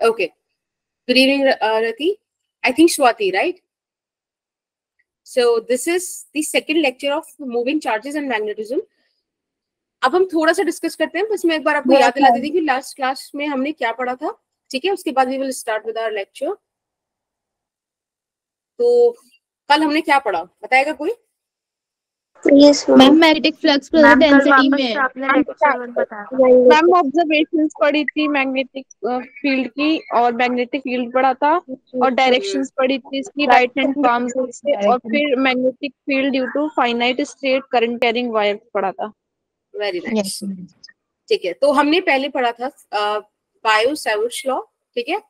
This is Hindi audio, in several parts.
Okay. Good evening, Rati. I think Swati, right? So this is the second lecture of moving charges and magnetism. अब हम थोड़ा सा डिस्कस करते हैं, बस मैं एक बार आपको याद दिला देती हूँ कि लास्ट क्लास में हमने क्या पढ़ा था, ठीक है? उसके बाद we will start with our lecture. तो कल हमने क्या पढ़ा, बताएगा कोई? मैम मैग्नेटिक फ्लक्स डेंसिटी में आपने लेक्चर 1 बताया. मैम ऑब्जर्वेशंस पढ़ी थी मैग्नेटिक फील्ड की, और मैग्नेटिक फील्ड पढ़ा था, और डायरेक्शंस पढ़ी थी इसकी राइट हैंड पाम से, और फिर magnetic field due to finite state current carrying wire पढ़ा था. Very nice. ठीक है, तो हमने पहले पढ़ा था बायो सावर्ट्स लॉ, ठीक है,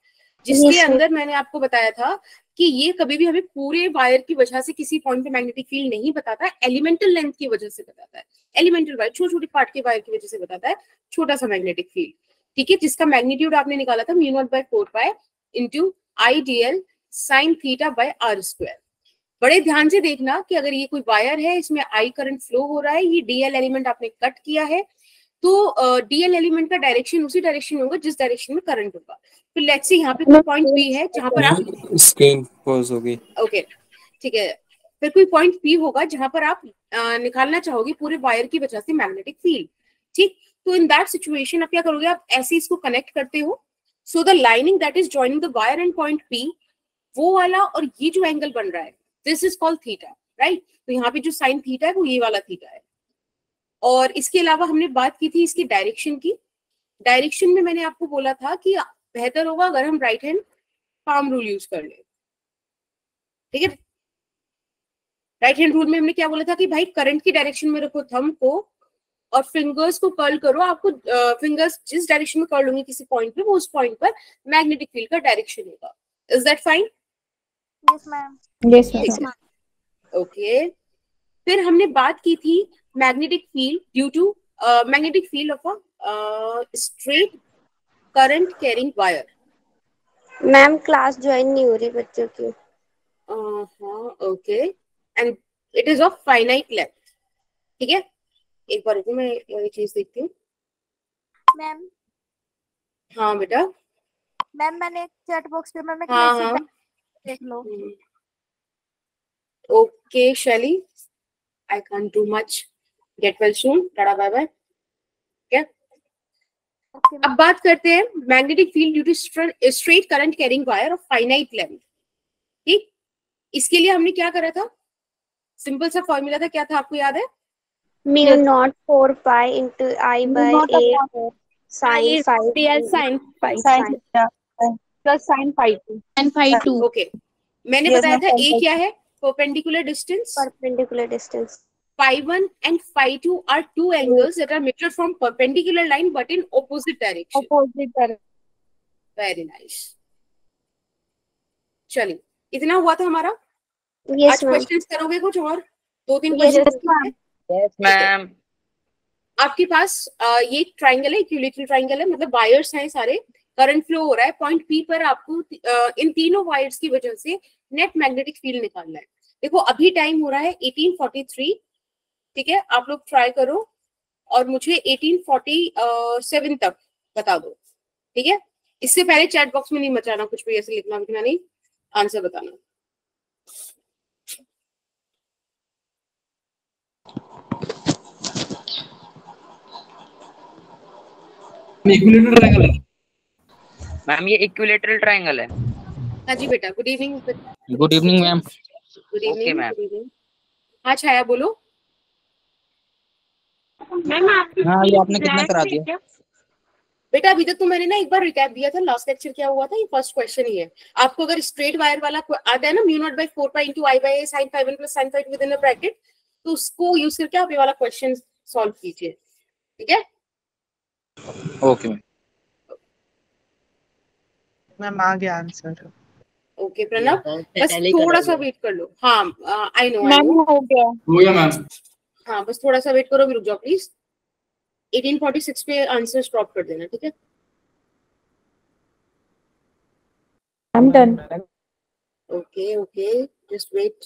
जिसके अंदर मैंने आपको बताया था कि ये कभी भी हमें पूरे वायर की वजह से किसी पॉइंट पे मैग्नेटिक फील्ड नहीं बताता, एलिमेंटल लेंथ की वजह से बताता है. एलिमेंटल वायर, छोटे छोटे पार्ट के वायर की वजह से बताता है छोटा सा मैग्नेटिक फील्ड, ठीक है, जिसका मैग्नीट्यूड आपने निकाला था μ0/4π into IdL sin theta by r². बड़े ध्यान से देखना कि अगर ये कोई वायर है, इसमें I करंट फ्लो हो रहा है, ये DL एलिमेंट आपने कट किया है, तो DL एलिमेंट का डायरेक्शन उसी डायरेक्शन में होगा जिस डायरेक्शन में करंट होगा. तो लेट्स से यहाँ पे कोई पॉइंट P है जहां पर आप स्क्रीन पॉज हो गई. ओके, ठीक है, फिर कोई पॉइंट P होगा जहां पर आप निकालना चाहोगे पूरे वायर की वजह से मैग्नेटिक फील्ड, ठीक. तो इन दैट सिचुएशन आप क्या करोगे, आप ऐसे इसको कनेक्ट करते हो. So the lining that is joining the wire and point P, वो वाला और ये जो एंगल बन रहा है, this is called theta, right. तो यहाँ पे जो साइन थीटा है वो ये वाला थीटा है. और इसके अलावा हमने बात की थी इसकी डायरेक्शन की. डायरेक्शन में मैंने आपको बोला था कि बेहतर होगा अगर हम right hand palm rule use कर ले, ठीक है. राइट हैंड रूल में हमने क्या बोला था कि भाई करंट की डायरेक्शन में रखो थंब को और फिंगर्स को कर्ल करो. आपको फिंगर्स जिस डायरेक्शन में कर्ल होंगे किसी पॉइंट पे, वो उस पॉइंट पर मैग्नेटिक फील्ड का डायरेक्शन होगा. Is that fine? Yes ma'am. Yes ma'am. Okay, फिर हमने बात की थी magnetic field due to magnetic field of a straight current carrying wire. Ma'am class join नहीं हो रही बच्चों की. हाँ, okay, and it is of finite length, ठीक है. एक बार रुको, मैं ये चीज देखती हूँ. मैम हाँ बेटा. मैम मैंने चैट बॉक्स पे मैम हाँ, देख लो. Okay Shaily, I can't do much. Get well soon. Ta-ta bye bye. क्या? अब बात करते हैं magnetic field due to straight current carrying wire of finite length, ठीक. इसके लिए हमने क्या करा था, सिंपल सा फॉर्मूला था, क्या था आपको याद है? μ0/4π into I/A sin phi plus sine phi and phi 2. Okay, मैंने बताया था A क्या है, perpendicular distance. perpendicular distance. Phi1 and phi2 are two angles that are measured from perpendicular line but in opposite direction. Very nice. चलिए, इतना हुआ था हमारा. Yes आज ma'am. क्वेश्चंस करोगे कुछ और 2-3 Yes क्वेश्चन? Yes ma'am. आपके पास ये ट्राइंगल है, इक्विलेटरल ट्राइंगल है, मतलब वायर्स हैं सारे, करंट फ्लो हो रहा है पॉइंट P पर. आपको इन तीनों वायर्स की वजह से नेट मैग्नेटिक फील्ड निकालना है. देखो अभी टाइम हो रहा है 1843, ठीक है. आप लोग ट्राई करो और मुझे 1847 तक बता दो, ठीक है. इससे पहले चैट बॉक्स में नहीं मचाना कुछ भी, ऐसे लिखना लिखना नहीं, आंसर बताना. इक्विलेटरल ट्रायंगल है मैम. ये इक्विलेटरल ट्रायंगल है. हाँ जी बेटा. Good evening. Good evening ma'am. Good evening. Okay ma'am. हाँ छाया बोलो. हाँ, ये आपने कितना करा दिया बेटा? अभी तक तो मैंने ना एक बार रिकैप दिया था, लास्ट लेक्चर क्या हुआ था, ये फर्स्ट क्वेश्चन ही है. आपको अगर स्ट्रेट वायर वाला आता है ना μ0/4π into I/A sin phi1 plus sin phi2 within a bracket, तो उसको यूज करके आप ये वाला क्वेश्चन सॉल्व कीजिए, ठीक है. ओके मैम आ गया आंसर. ओके प्रणव, बस थोड़ा सा वेट कर लो. हाँ आई नो मैम हो गया मैम. हाँ बस थोड़ा सा वेट करो, भी रुक जाओ प्लीज. 1846 पे आंसर ड्रॉप कर देना, ठीक है. I am done. Okay okay, just wait,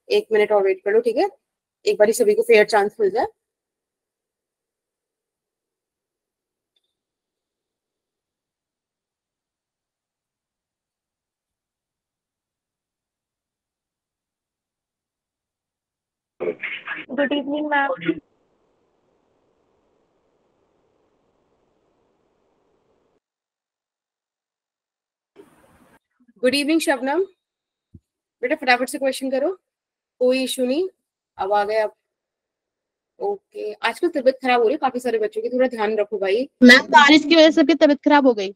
1 minute और वेट कर लो, ठीक है. एक बार सभी को फेयर चांस मिल जाए. Good evening ma'am. Good evening Shabnam, बेटा फटाफट से क्वेश्चन करो, कोई इशू नहीं। अब आ गए आप। ओके, आजकल तबीयत खराब हो रही है काफी सारे बच्चों की, थोड़ा ध्यान रखो भाई। मैम बारिश की वजह से सबकी तबीयत खराब हो गई।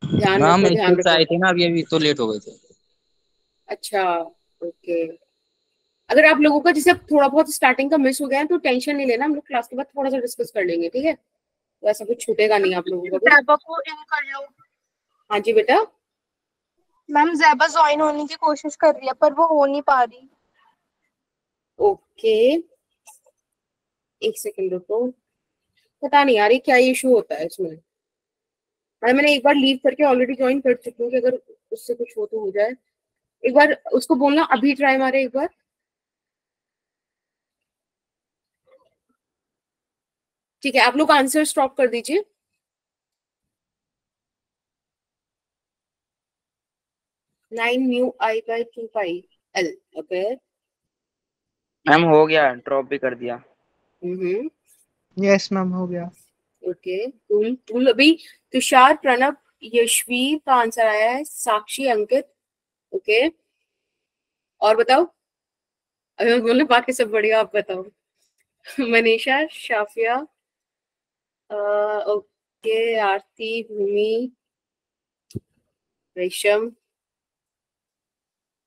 ध्यान मैम रखो, ध्यान स्कूल से आए रखो। थे ना अभी तो लेट हो गए थे। अच्छा, ओके। अगर आप लोगों का जैसे अब थोड़ा बहुत स्टार्टिंग का मिस हो गया है तो टेंशन नहीं लेना, हम लोग क्लास के बाद थोड़ा सा डिस्कस कर लेंगे, ठीक है? तो ऐसा कुछ छूटेगा नहीं आप लोगों का भी। ज़ैबा को इन कर लो। हाँ जी बेटा। मैम ज़ैबा ज्वाइन होने की कोशिश कर रही है पर वो हो नहीं पा रही। ओके, एक सेकंड रुको। पता नहीं यार ये क्या इशू होता है इसमें। मैंने एक बार लीव करके ऑलरेडी ज्वाइन कर चुकी हूँ कि अगर उससे कुछ हो तो हो जाए। एक बार उसको बोलना अभी ट्राई मारे एक बार। ठीक है, आप लोग आंसर स्टॉप कर दीजिए। Nine mu I by 2 pi L. Okay. Ma'am हो गया, ड्रॉप भी कर दिया। यस मैम, हो गया। ओके, टूल अभी तुषार, प्रणव, यशवी का आंसर आया है, साक्षी, अंकित। ओके, और बताओ। अभी मैं बोलने बाकी सब बढ़िया, आप बताओ। मनीषा, शाफिया, ओके, आरती, भूमि, रेशम।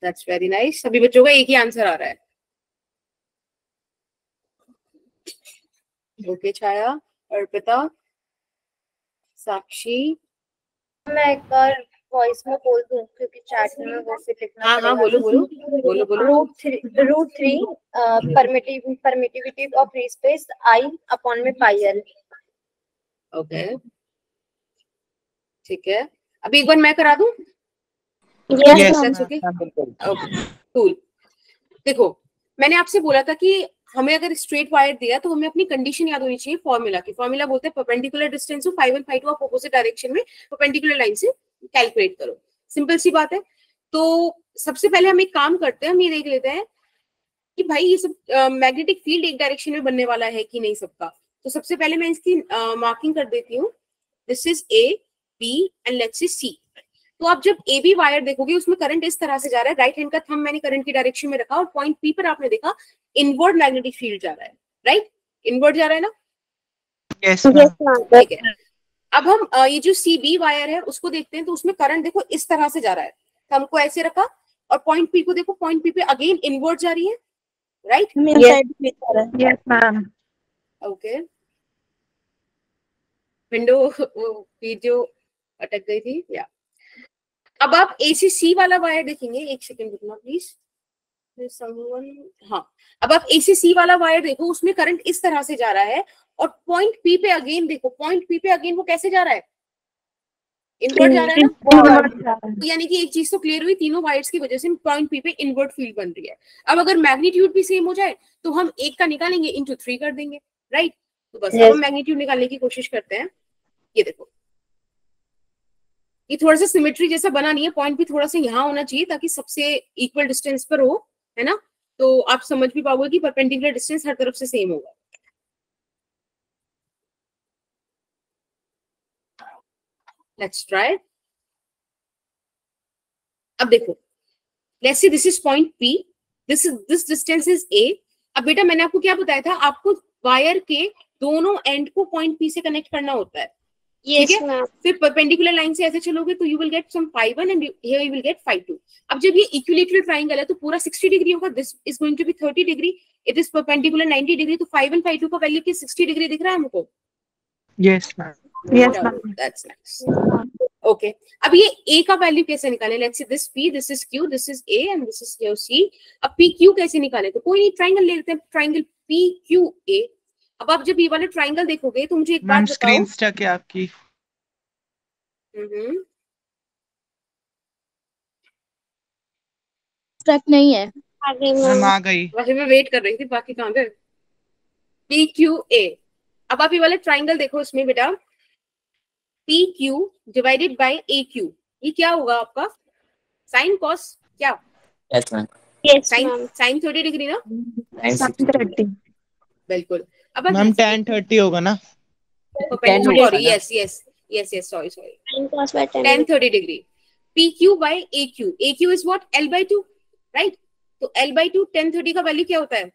That's very nice. सभी बच्चों का एक ही आंसर आ रहा है। ओके, छाया, अर्पिता, साक्षी। मैं एक बार वॉइस में बोल दूं क्योंकि चैट में वो फिर लिखना हाँ हाँ, बोलो बोलो बोलो बोलो। Root 3 permittivity of free space I upon में पाई एल। ओके, ठीक है। अभी एक बार मैं करा दूं। Yes That's ma'am. okay? Okay, cool. देखो, मैंने आपसे बोला था कि हमें अगर स्ट्रेट वायर दिया तो हमें अपनी कंडीशन याद होनी चाहिए फॉर्मूला की। फॉर्मूला बोलते हैं परपेंडिकुलर डिस्टेंस को फाई 1 फाई 2 आप अपोजिट डायरेक्शन में परपेंडिकुलर लाइन से कैलकुलेट करो। सिंपल सी बात है। तो सबसे पहले हम एक काम करते हैं, हम ये देख लेते हैं कि भाई ये सब मैग्नेटिक फील्ड एक डायरेक्शन में बनने वाला है कि नहीं सबका। तो सबसे पहले मैं इसकी मार्किंग कर देती हूँ। This is A, B and let's say C. तो आप जब ए बी वायर देखोगे उसमें करंट इस तरह से जा रहा है, राइट हैंड का थंब मैंने करंट की डायरेक्शन में रखा और पॉइंट पी पर आपने देखा इनवर्ड मैग्नेटिक फील्ड जा रहा है, राइट? इनवर्ड जा रहा है ना? Yes ma'am. ठीक है। अब हम ये जो सी बी वायर है उसको देखते हैं, तो उसमें करंट देखो इस तरह से जा रहा है, थंब को ऐसे रखा और पॉइंट पी को देखो, पॉइंट पी पे अगेन इनवर्ड जा रही है, right? Yes ma'am. Okay, window video अटक गई थी या। अब आप एसीसी वाला वायर देखेंगे, एक सेकंड रुकना प्लीज। हाँ, अब आप एसीसी वाला वायर देखो, उसमें करंट इस तरह से जा रहा है और पॉइंट पी पे अगेन देखो, पॉइंट पी पे अगेन वो कैसे जा रहा है? इनवर्ट जा रहा है ना? तो यानी कि एक चीज तो क्लियर हुई, तीनों वायर्स की वजह से पॉइंट पी पे इनवर्ट फील्ड बन रही है। अब अगर मैग्नीट्यूड भी सेम हो जाए तो हम एक का निकालेंगे, इंटू 3 कर देंगे, राइट? तो बस अब हम मैग्नीट्यूड निकालने की कोशिश करते हैं। ये देखो, ये थोड़ा सा सिमेट्री जैसा बना नहीं है, पॉइंट भी थोड़ा सा यहाँ होना चाहिए ताकि सबसे इक्वल डिस्टेंस पर हो, है ना? तो आप समझ भी पाओगे कि परपेंडिकुलर डिस्टेंस हर तरफ से सेम होगा। Let's try. अब देखो, let's say this is point P, this distance is A. अब बेटा मैंने आपको क्या बताया था, आपको वायर के दोनों एंड को पॉइंट पी से कनेक्ट करना होता है, ठीक है? फिर परपेंडिकुलर लाइन से ऐसे चलोगे तो you will get some phi 1 and here you will get phi 2। अब जब ये इक्विलेटरल ट्रायंगल है तो पूरा 60 डिग्री होगा, this is going to be 30 degree, it is perpendicular 90 degree. तो फाई 1 फाई 2 का वैल्यू की 60 डिग्री दिख रहा है हमको? Yes ma'am. Yes ma'am. That's nice. Okay, अब ये ए का वैल्यू कैसे निकाले? Let's say this P, this is Q, this is A and this is your C. अब पी क्यू कैसे निकाले? तो कोई नहीं, ट्रायंगल ले लेते हैं, ट्रायंगल पी क्यू ए। अब आप जब ये वाले ट्रायंगल देखोगे तो मुझे एक बात बताओ। स्क्रीन स्टक है आपकी। स्टक नहीं है, मैम आ गई। वैसे मैं वेट कर रही थी, बाकी कहाँ गए? P Q A. अब आप ये वाले ट्राइंगल देखो, इसमें बेटा P Q divided by A Q, ये क्या होगा आपका? साइन कॉस क्या? Yes ma'am. Yes sine ma'am. Sine 30 degree ना? बिल्कुल। अब मैम 10:30 होगा ना? Perpendicular, yes yes yes yes, sorry 10 30 degree. PQ by AQ, AQ is what? L/2, राइट? तो L/2 10 30 का वैल्यू क्या होता है?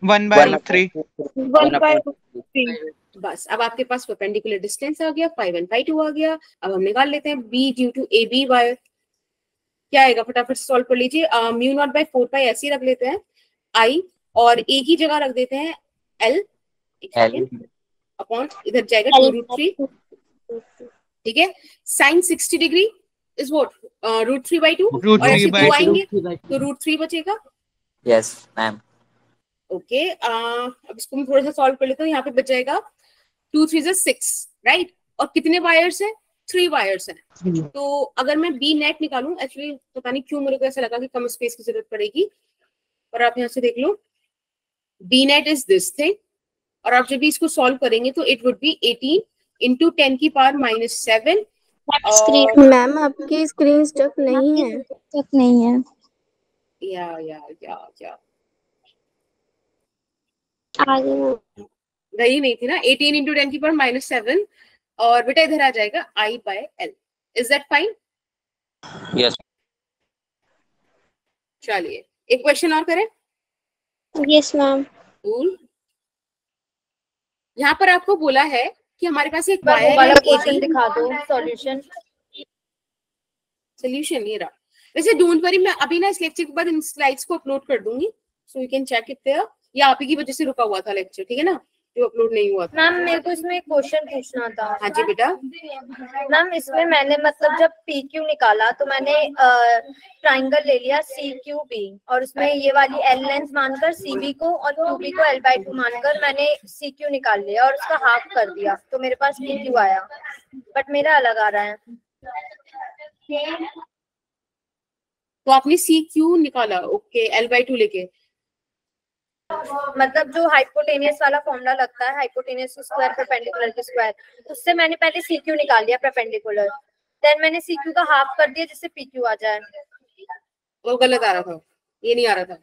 1/3। 1/3। बस अब आपके पास परपेंडिकुलर डिस्टेंस आ गया, 5 1 5 2 आ गया। अब हम निकाल लेते हैं B due to AB wire. क्या आएगा फटाफट से सॉल्व कर लीजिए। म्यू नॉट बाय 4 पाई ऐसे ही रख लेते हैं I, और A की जगह रख देते हैं L अपॉन इधर जाएगा 2√3, ठीक है। Sign 60 degree is what? √3/2, और ऐसे 2 आएंगे तो √3 बचेगा। Yes ma'am. ओके, अब इसको मैं थोड़ा सा सॉल्व कर लेता हूँ। यहाँ पे बच जाएगा 2 3 6, राइट? और कितने वायर्स हैं? 3 वायर्स हैं। तो अगर मैं बी नेट निकालूं, एक्चुअली पता नहीं क्यों मेरे को ऐसा लगा कि कम स्पेस की जरूरत पड़ेगी, पर आप यहाँ से देख लो, B net is this thing, और आप जब भी इसको सॉल्व करेंगे तो इट वुड बी 18 इंटू 10 की पावर -7। मैम आपकी स्क्रीन स्टक नहीं है। या आगे गई नहीं थी ना? 18 इंटू 10 की पावर -7, और बेटा इधर आ जाएगा I/L। Is that fine? Yes. चलिए एक क्वेश्चन और करें। Yes ma'am. यहाँ पर आपको बोला है कि हमारे पास एक वो वायर वाला है, क्वेश्चन दिखा दो, सॉल्यूशन। सोल्यूशन ये रहा। वैसे डोंट वरी, मैं अभी ना इस लेक्चर के बाद इन स्लाइड्स को अपलोड कर दूंगी, so you can check it there. ये आप ही की वजह से रुका हुआ था लेक्चर, ठीक है ना, जो अपलोड नहीं हुआ था। मैम मेरे को इसमें एक क्वेश्चन पूछना था। हाँ जी बेटा। मैम इसमें मैंने मतलब जब PQ निकाला तो मैंने ट्राइंगल ले लिया CQB, और उसमें ये वाली L लेंथ मानकर CB को और QB को L/2 मानकर मैंने CQ निकाल लिया और उसका हाफ कर दिया, तो मेरे पास PQ आया, बट मेरा अलग आ रहा है। तो आपने CQ निकाला, ओके, L/2 लेके। मतलब जो हाइपोटेनियस वाला फॉर्मूला लगता है, हाइपोटेनियस स्क्वायर परपेंडिकुलर की स्क्वायर, उससे मैंने पहले CQ निकाल दिया परपेंडिकुलर, देन मैंने CQ का हाफ कर दिया जिससे PQ आ जाए। वो गलत आ रहा था, ये नहीं आ रहा था,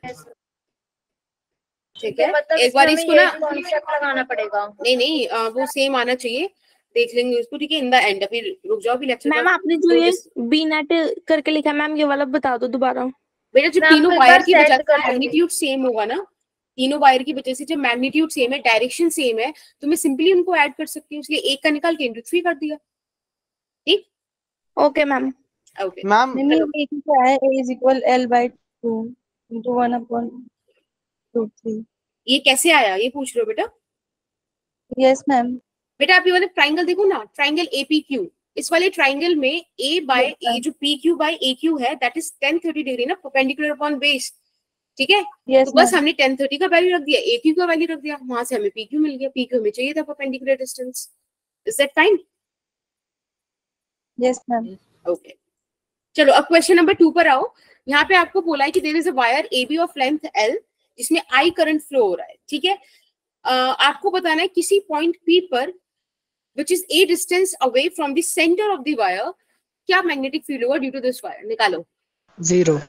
ठीक है। मतलब एक बार इसको ना कॉन्सेप्ट लगाना पड़ेगा। नहीं वो सेम आना चाहिए, देख लेंगे उसको, ठीक है। इन द एंड अभी रुक जाओ, अभी लेक्चर। मैम आपने जो ये बी नेट करके लिखा है मैम, ये वाला बता दो दोबारा। बेटा जब तीनों वायर की वजह से मैग्नीट्यूड सेम होगा ना, तीनों वायर की वजह से जब मैग्नीट्यूड सेम है, डायरेक्शन सेम है, तो मैं सिंपली उनको ऐड कर सकती हूँ, इसलिए एक का निकाल के इंटू 3 कर दिया, ठीक। Okay ma'am. ओके मैम नहीं क्या है, A is equal L/2 into 1/√3। ये कैसे आया, ये पूछ रहे हो बेटा? Yes ma'am. बेटा आप ये वाले ट्राइंगल देखो ना, ट्राइंगल APQ, इस वाले ट्राइंगल में A बाय A जो PQ बाय AQ है, दैट इज 10 30 डिग्री ना, परपेंडिकुलर अपॉन बेस, ठीक है। तो बस हमने 10 30 का वैल्यू रख दिया, AQ का वैल्यू रख दिया, वहां से हमें PQ मिल गया, PQ हमें चाहिए था perpendicular distance. Is that fine? Yes ma'am. Okay, चलो अब क्वेश्चन नंबर 2 पर आओ। यहाँ पे आपको बोला है कि there is a wire AB of length L जिसमें I करंट फ्लो हो रहा है, ठीक है। आपको बताना है किसी पॉइंट P पर which is a distance away from the center of the wire, क्या मैग्नेटिक फील्ड होगा ड्यू टू दिस वायर? निकालो। 0।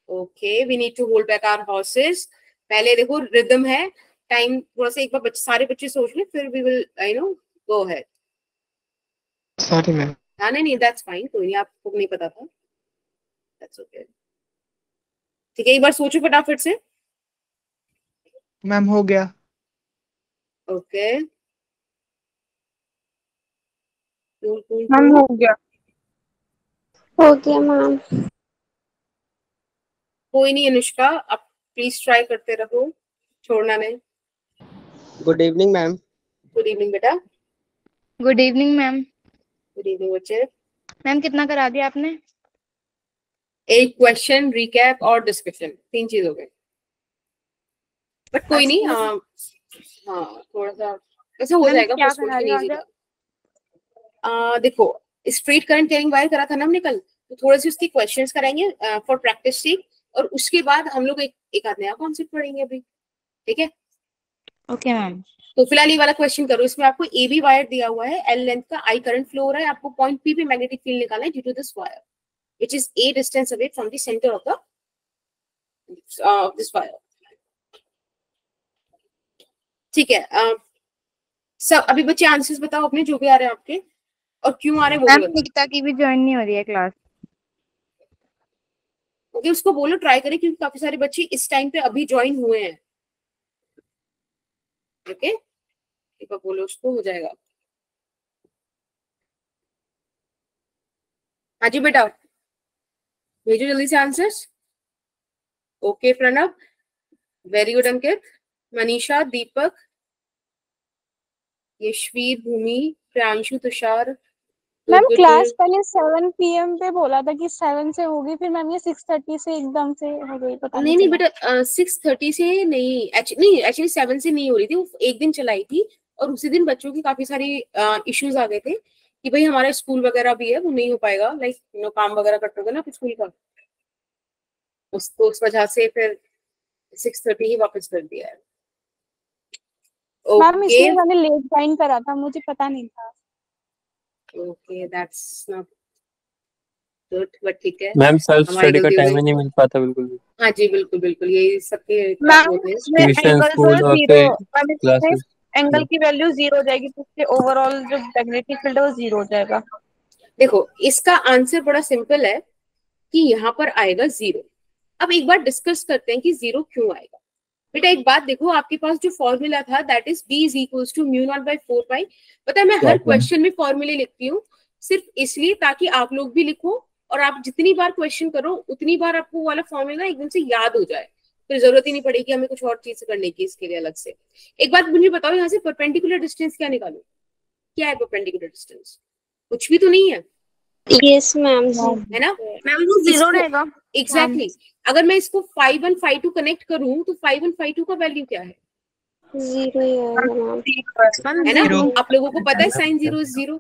Okay, we need to hold back our horses. पहले देखो रिदम है, टाइम थोड़ा सा एक बार सारे बच्चे सोच ले, फिर we will go ahead. Sorry ma'am. हाँ नहीं दैट्स फाइन, कोई नहीं, आपको नहीं पता था, दैट्स ओके, ठीक है। एक बार सोचो फटाफट से। मैम हो गया। ओके मैम हो गया। Okay ma'am. कोई नहीं अनुष्का, आप प्लीज ट्राई करते रहो, छोड़ना नहीं। Good evening ma'am. Good evening बेटा। Good evening ma'am. Good evening बच्चे। मैम कितना करा दिया आपने? एक क्वेश्चन, रिकैप और डिस्कशन, 3 चीज हो गई, बट कोई नहीं। हाँ थोड़ा सा ऐसे हो जाएगा, क्या करा रही हो? देखो स्ट्रेट करंट कैरिंग वायर करा था ना हमने कल, तो थोड़े से उसके क्वेश्चंस कराएंगे फॉर प्रैक्टिस सेक, और उसके बाद हम लोग एक आध नया कॉन्सेप्ट पढ़ेंगे अभी, ठीक है। Okay ma'am. तो फिलहाल ये वाला क्वेश्चन करो। इसमें आपको AB वायर दिया हुआ है, L लेंथ का, I करंट फ्लो हो रहा है, आपको पॉइंट P पे मैग्नेटिक फील्ड निकालना है due to this wire which is A distance away from the centre of the this wire. ठीक है, सब अभी बच्चे आंसर्स बताओ अपने जो भी आ रहे हैं आपके, और क्यों आ रहे हैं वो भी बताओ। निकिता की भी ज्वाइन नहीं हो रही है क्लास। ओके, उसको बोलो ट्राई करें, क्योंकि काफी सारे बच्चे इस टाइम पे अभी ज्वाइन हुए हैं। ओके, एक बार बोलो उसको, हो जाएगा। हाँ जी बेटा, भेजो जल्दी से answers. Okay Pranav, very good Ankit, Manisha, Deepak, Yashveer, Bhumi, Priyanshu, Tushar. Ma'am class पहले 7 PM पे बोला था कि 7 से होगी, फिर मैम ये 6:30 से एकदम से हो गई, पता नहीं नहीं बेटा, 6:30 से नहीं, एक्चुअली 7 से नहीं हो रही थी, वो एक दिन चलाई थी, और उसी दिन बच्चों की काफी सारी इश्यूज आ गए थे कि भाई हमारा स्कूल वगैरह भी है, वो नहीं हो पाएगा, लाइक काम वगैरह कटोगे ना स्कूल का, उस वजह से फिर 6:30 ही वापस कर दिया है। मैम इसलिए मैंने लेट ज्वाइन करा था, मुझे पता नहीं था। Okay, that's not good, but ठीक है मैम सेल्फ स्टडी का टाइम ही नहीं मिल पाता बिल्कुल भी। हाँ जी, बिल्कुल बिल्कुल, यही सबके ट्यूशन, स्कूल और फिर क्लासेस। एंगल की वैल्यू 0 हो जाएगी, तो उसके ओवरऑल जो मैग्नेटिक फील्ड है वो 0 हो जाएगा। देखो, इसका आंसर बड़ा सिंपल है कि यहाँ पर आएगा 0। अब एक बार डिस्कस करते हैं कि 0 क्यों आएगा। बेटा एक बात देखो, आपके पास जो फॉर्मूला था that is B is equals to μ0/4π। पता है मैं हर क्वेश्चन में फॉर्मूले लिखती हूँ सिर्फ इसलिए ताकि आप लोग भी लिखो, और आप जितनी बार क्वेश्चन करो उतनी बार आपको वाला फॉर्मूला एकदम से याद हो जाए, फिर जरूरत ही नहीं पड़ेगी हमें कुछ और चीज करने की इसके लिए अलग से। एक बात मुझे बताओ, यहाँ से परपेंडिकुलर डिस्टेंस क्या निकालू? क्या है परपेंडिकुलर डिस्टेंस? कुछ भी तो नहीं है। यस मैम, है ना मैम, वो 0 रहेगा। एग्जैक्टली अगर मैं इसको 5 1 5 2 कनेक्ट करूं तो 5 1 5 2 का वैल्यू क्या है? 0 ही है मैम। है ना, आप लोगों को पता है साइन 0 इज 0।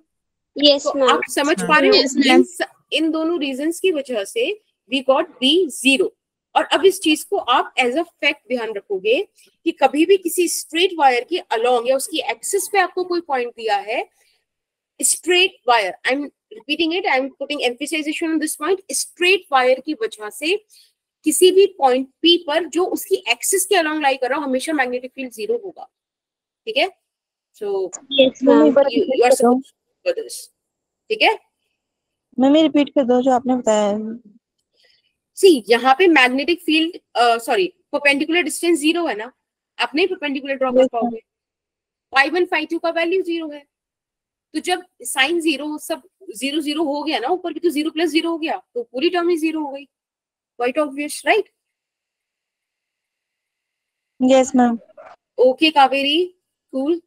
यस मैम, आप समझ पा रहे हो? इन दोनों रीजंस की वजह से वी गॉट B 0। और अब इस चीज को आप एज अ फैक्ट ध्यान रखोगे कि कभी भी किसी स्ट्रेट वायर के अलोंग या उसकी एक्सिस पे आपको कोई पॉइंट दिया है, straight wire, I am repeating it, I am putting emphasization on this point, straight wire की वजह से किसी भी पॉइंट P पर जो उसकी एक्सिस के अलोंग लाई कर रहा हो, हमेशा मैग्नेटिक फील्ड 0 होगा। ठीक है, so you are supposed for this. ठीक है, मम्मी रिपीट कर दो जो आपने बताया। सी यहाँ पे magnetic field sorry perpendicular distance 0 है ना, आप नहीं परपेंडिकुलर ड्रॉ कर पाओगे। 5 1 5 2 का वैल्यू 0 है, तो जब साइन 0 सब 0 0 हो गया ना, ऊपर भी तो 0 + 0 हो गया, तो पूरी टर्म ही 0 हो गई। Quite obvious, right? Yes ma'am. Okay Kaveri, cool.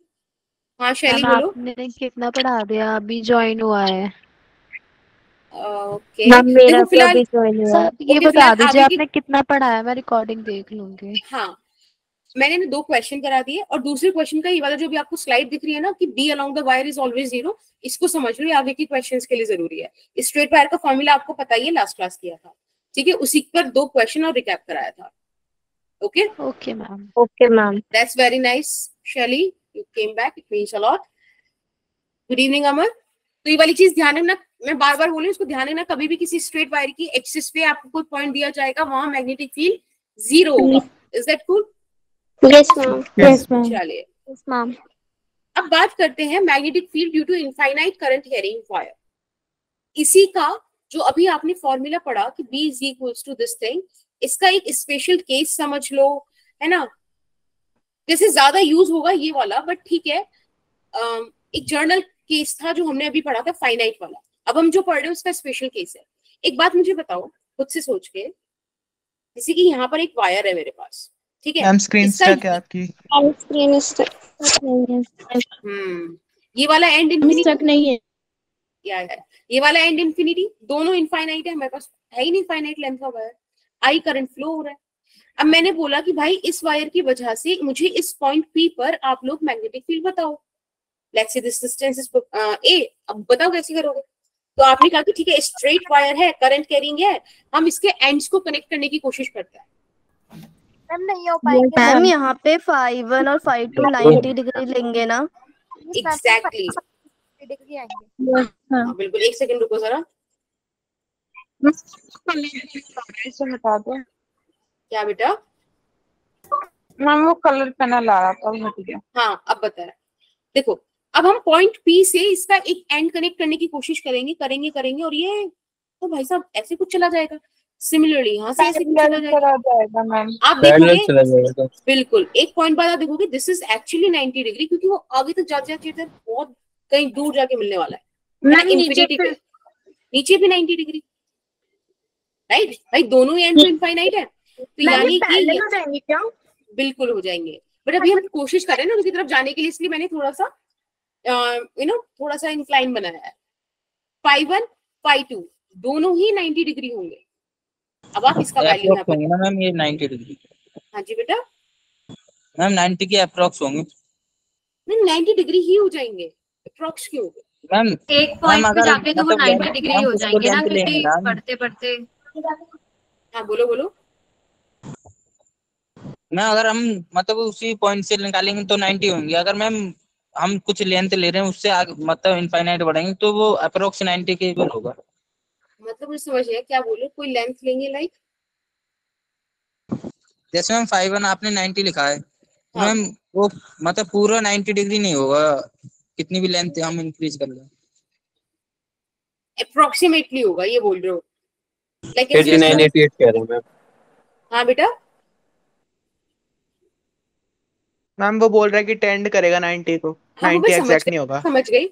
हाँ शैली बोलो। आपने कितना पढ़ा दिया? अभी ज्वाइन हुआ है। ओके देखो फिलहाल ये बता दीजिए आपने कितना पढ़ा है, मैं रिकॉर्डिंग देख लूंगी। हाँ, मैंने 2 क्वेश्चन करा दिए, और दूसरे क्वेश्चन का ये वाला जो भी आपको स्लाइड दिख रही है ना कि B along the wire is always 0, इसको समझ लो, ये आगे की क्वेश्चंस के लिए जरूरी है। स्ट्रेट वायर का फॉर्मूला आपको पता ही है, लास्ट क्लास किया था। ठीक है, उसी पर 2 क्वेश्चन और रिकैप कराया था। Okay okay ma'am. Okay ma'am, that's very nice Shaily, you came back, it means a lot. Good evening Amar. तो ये वाली चीज ध्यान रखना, मैं बार बार बोल रही हूँ, इसको ध्यान रखना, कभी भी किसी स्ट्रेट वायर की एक्सिस पे आपको कोई पॉइंट दिया जाएगा, वहां मैग्नेटिक फील्ड 0 होगा। Is that cool? Yes ma'am, yes ma'am. चलिए यस मैम। अब बात करते हैं magnetic field due to infinite current carrying wire. इसी का जो अभी आपने फॉर्मूला पढ़ा कि B is equals to this thing, इसका एक स्पेशल केस समझ लो, है ना। जैसे ज्यादा यूज होगा ये वाला, बट ठीक है, एक जर्नल केस था जो हमने अभी पढ़ा था फाइनाइट वाला, अब हम जो पढ़ रहे हैं उसका स्पेशल केस है। एक बात मुझे बताओ खुद से सोच के, जैसे कि यहाँ पर एक वायर है मेरे पास, ठीक है, मैम स्क्रीन स्टक है आपकी। स्क्रीन ये वाला एंड इंफिनिटी स्टक नहीं है, ये वाला एंड इंफिनिटी, दोनों इनफाइनाइट है, हमारे पास है ही नहीं फाइनाइट लेंथ का वायर, आई करंट फ्लो हो रहा है। अब मैंने बोला कि भाई इस वायर की वजह से मुझे इस पॉइंट P पर आप लोग मैग्नेटिक फील्ड बताओ, let's say this distance is A। अब बताओ कैसे करोगे? तो आपने कहा कि ठीक है, स्ट्रेट वायर है, करंट कैरिंग है, हम इसके एंड्स को कनेक्ट करने की कोशिश करते हैं। मैम नहीं हो पाएंगे मैम यहाँ पे 5 1 और 5 2 90 डिग्री लेंगे ना? एग्जैक्टली डिग्री आएंगे। हाँ बिल्कुल, एक सेकंड रुको जरा। इसे हटा दो। क्या बेटा? मैम वो कलर पेनल आ रहा था, वो हट गया। हाँ अब बताया। देखो अब हम पॉइंट पी से इसका एक एंड कनेक्ट करने की कोशिश करेंगे करेंगे करेंगे, और ये तो भाई साहब ऐसे कुछ चला जाएगा। सिमिलरली यहाँ से ऐसे कुछ चला जाएगा मैम, आप पैरेलल देखोगे चला जाएगा। बिल्कुल एक पॉइंट बाद आप देखोगे दिस इज एक्चुअली 90 डिग्री, क्योंकि वो आगे तक जाते जाते बहुत कहीं दूर जाके मिलने वाला है ना, इंफिनिटी पे। नीचे भी 90 डिग्री, राइट भाई, दोनों एंड तो इनफाइनाइट है, तो यानी कि क्या बिल्कुल हो जाएंगे। बट अभी हम कोशिश कर रहे हैं ना उनकी तरफ जाने के लिए, इसलिए मैंने थोड़ा सा थोड़ा सा इंक्लाइन बनाया है। φ1 φ2 दोनों ही 90 डिग्री होंगे। अब आप इसका वैल्यू यहाँ पर ना मैम, ये 90 डिग्री। हाँ जी बेटा, मैम 90 के अप्रॉक्स होंगे। नहीं 90 डिग्री ही हो जाएंगे, अप्रॉक्स क्यों होंगे मैम एक पॉइंट पे जाके तो वो 90 डिग्री हो जाएंगे ना, क्योंकि पढ़ते पढ़ते। हाँ बोलो बोलो। मैं अगर हम मतलब उसी पॉइंट से निकालेंगे तो 90 होंगे। अगर मैम हम कुछ लेंथ ले रहे हैं उससे आगे मतलब इनफाइनाइट बढ़ेंगे तो वो अप्रोक्स 90 के इक्वल होगा। मतलब मुझे समझ गया क्या बोले, कोई लेंथ लेंगे लाइक जैसे मैम φ1 आपने 90 लिखा है, हाँ। मैम वो मतलब पूरा 90 डिग्री नहीं होगा, कितनी भी लेंथ हम इंक्रीज कर लें अप्रोक्सीमेटली होगा, ये बोल रहे हो लाइक 89 88 कह रहे हैं मैम। हाँ बेटा, मैम वो बोल रहा है कि टेंड करेगा 90 को। हाँ 90 एग्जैक्ट नहीं होगा। समझ गई।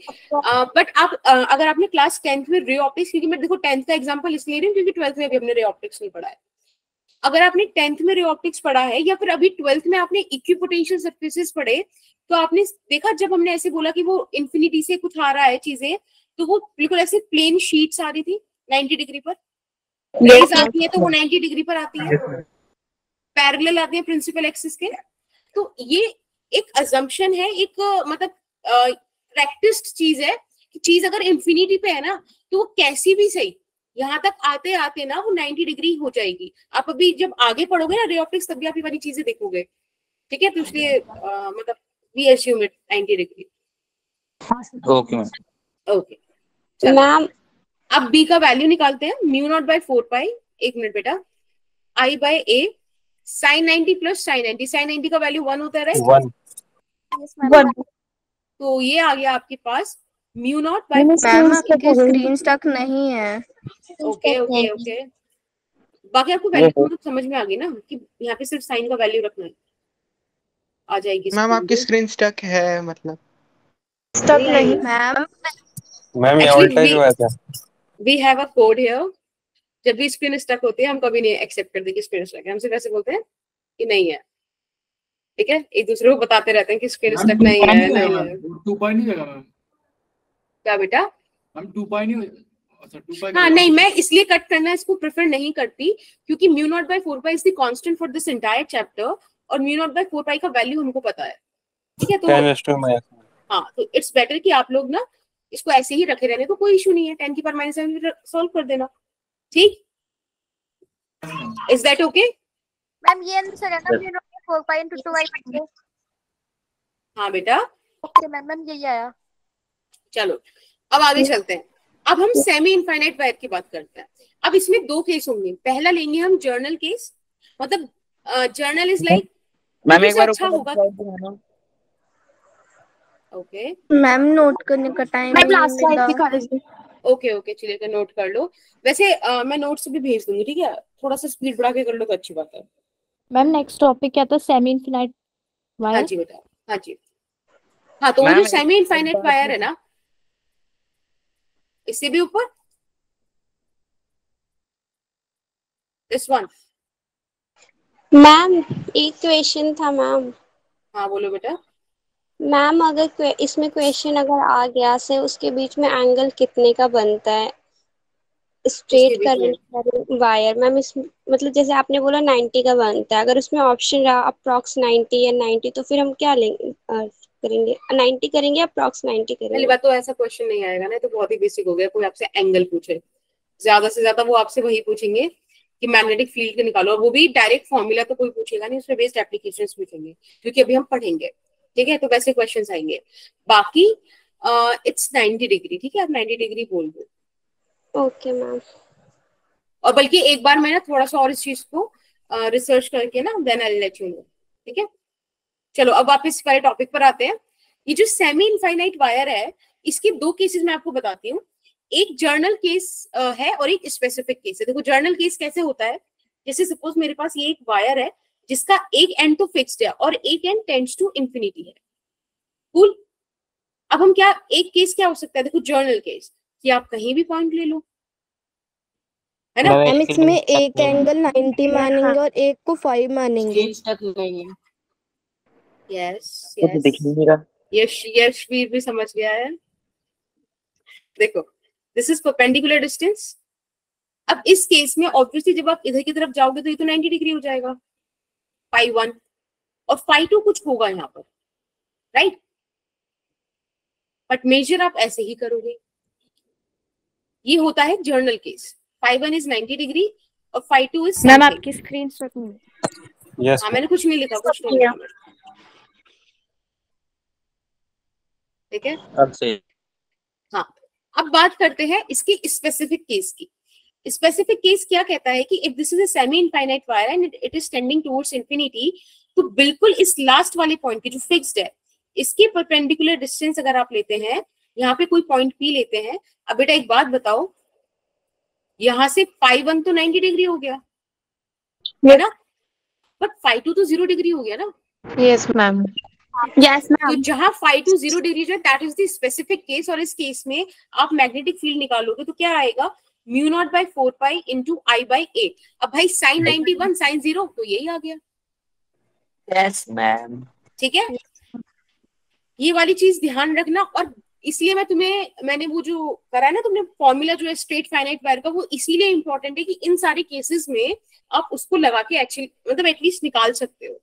बट आप अगर आपने क्लास 10th में रे ऑप्टिक्स, क्योंकि मैं देखो 10th का एग्जांपल इसलिए रही हूँ क्योंकि 12th में भी हमने रे ऑप्टिक्स नहीं पढ़ा है। अगर आपने 10th में रे ऑप्टिक्स पढ़ा है या फिर अभी 12th में आपने इक्विपोटेंशियल सरफेसेस पढ़े, तो आपने देखा जब हमने ऐसे बोला कि वो इंफिनिटी से कुछ आ रहा है चीजें, तो वो बिल्कुल ऐसे प्लेन शीट्स आ रही थी 90 डिग्री पर। रेज आती है तो वो 90 डिग्री पर आती है, पैरेलल आती है प्रिंसिपल एक्सिस के। तो ये एक अजम्पशन है, एक मतलब प्रैक्टिस्ड चीज है कि चीज अगर इंफिनिटी पे है ना तो वो कैसी भी सही यहाँ तक आते आते ना वो 90 डिग्री हो जाएगी। आप अभी जब आगे पढ़ोगे ना रे ऑप्टिक्स तब भी आप ये वाली चीजें देखोगे, ठीक है? तो इसलिए मतलब we assume it 90 degree. Okay ma'am. Okay ma'am, अब बी का वैल्यू निकालते हैं। μ0/4 एक मिनट बेटा, I by A sin 90 plus sin 90। sin 90 का वैल्यू 1 होता है राइट? 1। तो ये आ गया आपके पास μ0/4। मैम आपकी स्क्रीन स्टक नहीं है। ओके ओके ओके, बाकी आपको वैल्यू मतलब समझ में आ गई ना कि यहाँ पे सिर्फ साइन का वैल्यू रखना है, आ जाएगी। मैम आपकी स्क्रीन स्टक है मतलब स्टक नहीं मैम। मैम ये ऑल टाइम हुआ था। We have a code here, जब भी स्क्रीन स्टक होती है हम कभी नहीं एक्सेप्ट करते कि स्क्रीन स्टक है, हम सिर्फ ऐसे बोलते हैं कि नहीं है, ठीक है? एक दूसरे को बताते रहते हैं कि स्क्रीन स्टक नहीं है, नहीं है। 2 पाई नहीं देगा मैम? क्या बेटा? हम 2 पाई नहीं, अच्छा 2 पाई। हाँ नहीं, मैं इसलिए कट करना इसको प्रेफर नहीं करती क्योंकि μ0/4 is the constant for this entire chapter, और μ0/4 का वैल्यू हमको पता है, ठीक है? तो 10 हाँ, तो इट्स बेटर कि आप लोग ना इसको ऐसे ही रखे रहने, तो कोई इशू नहीं है, 10 की पावर -7 सॉल्व कर देना, ठीक? Is that okay? मैम ये आंसर है ना μ0/4 into 2i। हाँ बेटा, ओके मैम, मैम यही आया। चलो अब आगे चलते हैं। अब हम सेमी इनफाइनाइट वायर की बात करते हैं। अब इसमें दो केस होंगे। पहला लेंगे हम जर्नल केस, मतलब जर्नल इज लाइक मैम एक बार अच्छा होगा। ओके मैम नोट करने का टाइम मैं लास्ट स्लाइड दिखा दीजिए। ओके ओके, चलिए तो नोट कर लो। वैसे मैं नोट्स भी भेज दूंगी, ठीक है? थोड़ा सा स्पीड बढ़ा के कर लो तो अच्छी बात है। मैम नेक्स्ट टॉपिक क्या था? Semi infinite wire. हाँ जी बेटा, हाँ जी। हाँ तो वो जो सेमी इनफाइनाइट वायर है ना, इससे भी ऊपर दिस वन। मैम एक क्वेश्चन था मैम। हाँ बोलो बेटा। मैम अगर इसमें क्वेश्चन अगर आ गया से उसके बीच में एंगल कितने का बनता है स्ट्रेट करंट वायर? मैम इस मतलब जैसे आपने बोला 90 का बनता है, अगर उसमें ऑप्शन रहा अप्रॉक्स 90 या 90 तो फिर हम क्या लेंगे करेंगे? 90 करेंगे अप्रॉक्स 90 पहली करेंगे? बात तो ऐसा क्वेश्चन नहीं आएगा ना, तो बहुत ही बेसिक हो गया। कोई आपसे एंगल पूछे, ज्यादा से ज्यादा वो आपसे वही पूछेंगे कि मैग्नेटिक फील्ड का निकालो, और वो भी डायरेक्ट फॉर्मूला तो कोई पूछेगा नहीं, उसमें बेस्ड एप्लीकेशंस पूछेंगे क्योंकि अभी हम पढ़ेंगे, ठीक है? तो वैसे क्वेश्चंस आएंगे। बाकी इट्स 90 डिग्री, ठीक है? आप 90 डिग्री बोल दो। Okay ma'am. और बल्कि एक बार मैं ना थोड़ा सा और इस चीज को रिसर्च करके ना, then I let you know, ठीक है। चलो अब वापस वाले टॉपिक पर आते हैं। ये जो सेमी इनफाइनाइट वायर है, इसके दो केसेस मैं आपको बताती हूँ। एक जर्नल केस है और एक स्पेसिफिक केस है। देखो जर्नल केस कैसे होता है, जैसे सपोज मेरे पास ये एक वायर है जिसका एक एंड तो फिक्स्ड है और एक एंड टेंड्स टू इंफिनिटी है। कूल। अब हम क्या, एक केस क्या हो सकता है, देखो जर्नल केस कि आप कहीं भी पॉइंट ले लो, है ना। हम इसमें एक एंगल 90 मानेंगे और एक को 5 मानेंगे। यस दिख नहीं रहा। यश यशवीर भी समझ गया है। देखो दिस इज परपेंडिकुलर डिस्टेंस। अब इस केस में ऑब्वियसली जब आप इधर की तरफ जाओगे तो ये तो 90 डिग्री हो जाएगा, फाई 1 और फाई 2 कुछ होगा यहाँ पर, राइट। बट मेजर आप ऐसे ही करोगे। ये होता है general case. Phi 1 is 90 degree और फाई 2 इज मैम आपकी स्क्रीन शॉट में। हाँ मैंने कुछ नहीं लिखा, कुछ नहीं लिखा, ठीक है। अब से हाँ अब बात करते हैं इसकी स्पेसिफिक केस की। स्पेसिफिक केस क्या कहता है कि if this is a semi infinite wire and it is tending towards infinity, तो बिल्कुल इस लास्ट वाले पॉइंट की जो फिक्स्ड है, इसके परपेंडिकुलर डिस्टेंस अगर आप लेते हैं, यहाँ पे कोई पॉइंट पी लेते हैं। अब बेटा एक बात बताओ, यहाँ से फाई 1 तो 90 डिग्री हो गया है ना, बट फाई 2 तो 0 डिग्री हो गया ना। Yes ma'am. Yes ma'am. तो जहां फाई 2 0 डिग्री जो that is the specific case, और इस केस में आप मैग्नेटिक फील्ड निकालोगे तो क्या आएगा, mu not by 4 pi into I by A. अब भाई साइन 91 साइन 0 तो यही आ गया। Yes ma'am. ठीक है, ये वाली चीज ध्यान रखना। और इसलिए मैंने वो जो करा है ना तुमने फॉर्मूला जो है स्ट्रेट फाइनाइट वायर का, वो इसीलिए इंपॉर्टेंट है कि इन सारे केसेस में आप उसको लगा के एक्चुअली मतलब एटलीस्ट निकाल सकते हो।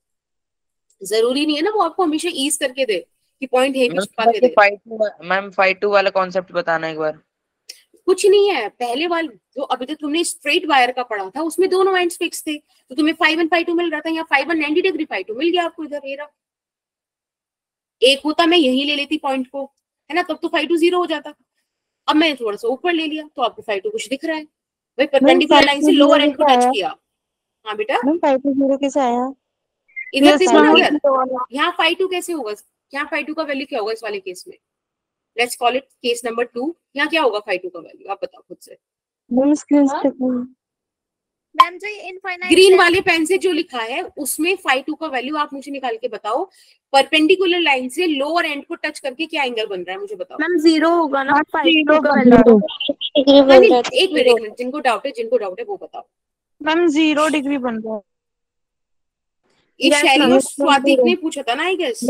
जरूरी नहीं है ना वो आपको हमेशा ईज करके दे कि पॉइंट है भी छुपा के दे। मैम फाई 2 वाला कॉन्सेप्ट बताना एक बार। कुछ नहीं है, पहले वाले जो अभी तक तुमने स्ट्रेट वायर का पढ़ा था उसमें दोनों एंड्स फिक्स थे, तो तुम्हें फाई 1 फाई 2 मिल रहा था। यहाँ फाई 1 90 डिग्री, फाई 2 मिल गया आपको इधर। ये रहा, एक होता मैं यही ले लेती पॉइंट को, है ना, तब तो फाई 2 0 हो जाता। अब मैंने थोड़ा सा ऊपर ले लिया तो आपको फाई 2 कुछ दिख रहा है, भाई परपेंडिकुलर लाइन से लोअर एंड को टच किया। हाँ बेटा फाई 2 0 कैसे आया? इधर देखो ना, इधर यहाँ फाई 2 कैसे होगा, यहाँ फाई 2 का वैल्यू क्या होगा इस वाले केस में, let's call it case number 2। यहाँ क्या होगा फाई 2 का वैल्यू, आप बताओ खुद से। मैम जो ये इनफाइनाइट ग्रीन वाले पेन से जो लिखा है उसमें फाई 2 का वैल्यू आप मुझे निकाल के बताओ। परपेंडिकुलर लाइन से लोअर एंड को टच करके क्या एंगल बन रहा है मुझे बताओ। मैम 0 होगा ना फाई 2 का वैल्यू। एक मिनट, जिनको डाउट है वो बताओ। मैम 0 डिग्री बन रहा है। ये शैली और स्वातिक ने पूछा था ना, आई गेस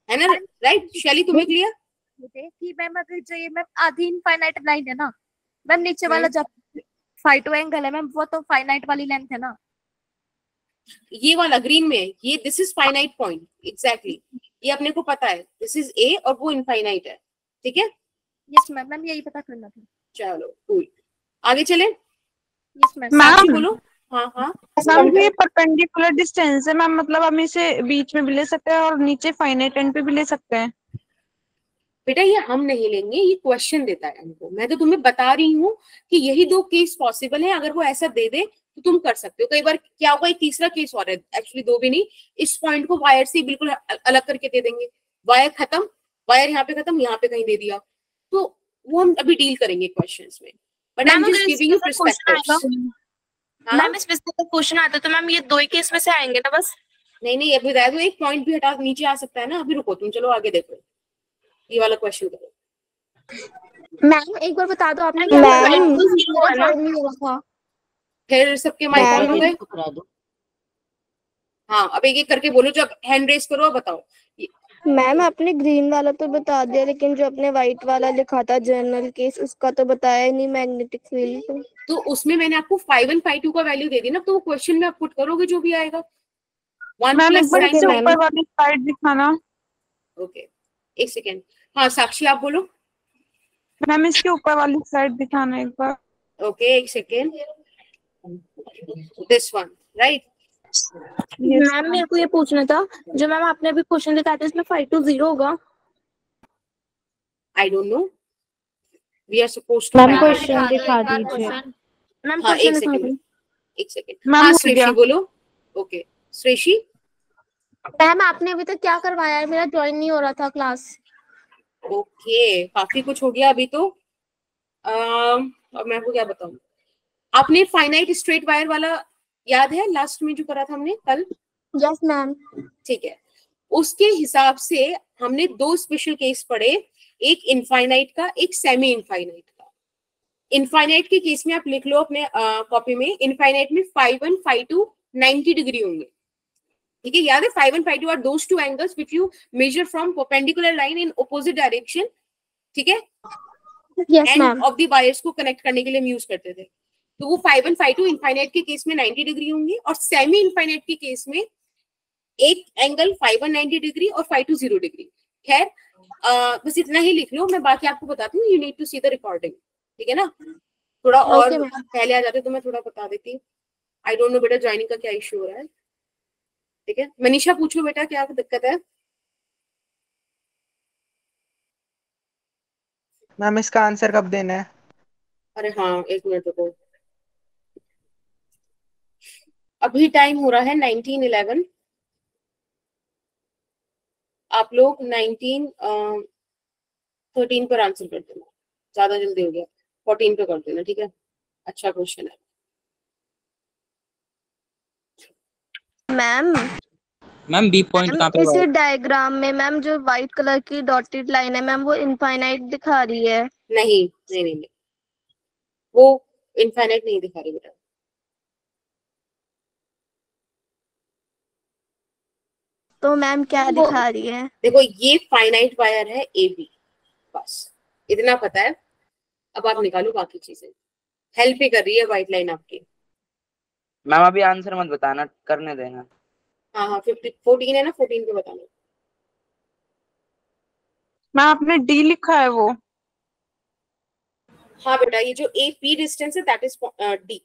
है ना, राइट। शैली तुम्हें क्लियर कि मैम अगर जो ये मैम आधी इनफाइनाइट लाइन है ना मैम, नीचे वाला जब फाई 2 एंगल है मैम, वो तो फाइनाइट वाली लेंथ है ना। ये वाला ग्रीन में ये this is finite point exactly, ये अपने को पता है दिस इज ए और वो इनफाइनाइट है, ठीक है। यस मैम, मैम यही पता करना था। चलो कूल, आगे चले। Yes ma'am. मैम बोलो। हाँ हाँ मैम ये परपेंडिकुलर डिस्टेंस है मैम, मतलब हम इसे बीच में भी ले सकते हैं और नीचे फाइनाइट एंड पे भी ले सकते हैं। बेटा ये हम नहीं लेंगे, ये क्वेश्चन देता है हमको। मैं तो तुम्हें बता रही हूँ कि यही दो केस पॉसिबल है, अगर वो ऐसा दे दे तो तुम कर सकते हो। कई बार क्या होगा, एक तीसरा केस और है, एक्चुअली दो भी नहीं, इस पॉइंट को वायर से बिल्कुल अलग करके दे देंगे, वायर खत्म, वायर यहाँ पे खत्म, यहाँ पे कहीं दे दिया, तो वो हम अभी डील करेंगे क्वेश्चंस में। But I am just giving you perspectives. Ma'am इसमें से क्वेश्चन आता है तो मैम ये दो ही केस में से आएंगे ना बस। नहीं अभी बताया तो एक पॉइंट भी हटा नीचे आ सकता है ना। अभी रुको तुम, चलो आगे देखो, ये वाला क्वेश्चन करो। मैम एक बार बता दो आपने फिर सबके माइक ऑन हो गए। हाँ अब एक एक करके बोलो, जब हैंड रेस करो बताओ। मैम आपने ग्रीन वाला तो बता दिया, लेकिन जो आपने व्हाइट वाला लिखा था जर्नल केस, उसका तो बताया ही नहीं मैग्नेटिक फील्ड। तो उसमें मैंने आपको फाई 1 फाई 2 का वैल्यू दे दी ना, तो वो क्वेश्चन में आप पुट करोगे जो भी आएगा। ऊपर वाली साइड दिखाना। ओके एक सेकेंड। हाँ साक्षी आप बोलो। मैम इसके ऊपर वाली साइड दिखाना एक बार। ओके एक second, this one right. Ma'am मेरे को ये पूछना था, जो मैम आपने अभी क्वेश्चन दिखाया था इसमें फाई 2 0 होगा। I don't know, we are supposed to. Ma'am question दिखा दीजिए। मैम हाँ एक सेकेंड, एक सेकेंड। मैम हाँ हो श्रेषी गया। बोलो। ओके श्रेषी। मैम आपने अभी तक क्या करवाया है, मेरा ज्वाइन नहीं हो रहा था क्लास। ओके काफी कुछ हो गया अभी तो। अब मैं आपको क्या बताऊं, आपने फाइनाइट स्ट्रेट वायर वाला याद है लास्ट में जो करा था हमने कल? Yes ma'am. ठीक है, उसके हिसाब से हमने दो स्पेशल केस पढ़े, एक इनफाइनाइट का, एक सेमी इनफाइनाइट का। इनफाइनाइट के केस में आप लिख लो अपने कॉपी में, इनफाइनाइट में 5 1 5 2 90 डिग्री होंगे। ठीक है, याद है 5 1 5 2 are those two angles which you measure from perpendicular line in opposite direction. ठीक है, yes ma'am. End of the wires को कनेक्ट करने के लिए हम यूज करते थे। तो वो 5 1 5 2 इनफाइनाइट के केस में 90 डिग्री होंगे, और सेमी इनफाइनाइट के केस में एक एंगल 5 1 90 डिग्री और 5 2 0 डिग्री। खैर बस इतना ही लिख लो, मैं बाकी आपको बताती हूँ। You need to see the recording. ठीक है ना, थोड़ा और Okay, ma'am. पहले आ जाते तो मैं थोड़ा बता देती। आई डोंट नो बेटा ज्वाइनिंग का क्या इश्यू हो रहा है। ठीक है, मनीषा पूछो बेटा क्या दिक्कत है। मैम इसका आंसर कब देना है? अरे हाँ एक मिनट रुको, अभी टाइम हो रहा है 19:11। आप लोग 13 पर आंसर कर देना, ज्यादा जल्दी हो गया। 14 पे कर देना, ठीक है। अच्छा क्वेश्चन है मैम। मैम बी पॉइंट कहाँ पे इसी हुआ? डायग्राम में मैम जो व्हाइट कलर की डॉटेड लाइन है मैम, वो इनफाइनाइट दिखा रही है। नहीं नहीं नहीं, नहीं। वो इनफाइनाइट नहीं दिखा रही बेटा। तो मैम क्या दिखा रही है? देखो ये फाइनाइट वायर है ए बी, बस इतना पता है। अब आप निकालो बाकी चीजें, हेल्प ही कर रही है व्हाइट लाइन आपकी। मैम अभी आंसर मत बताना, करने देना। हाँ हाँ 14 है ना, 14 पे बताना। मैम आपने डी लिखा है वो। हाँ बेटा, ये जो ए पी डिस्टेंस है दैट इज डी।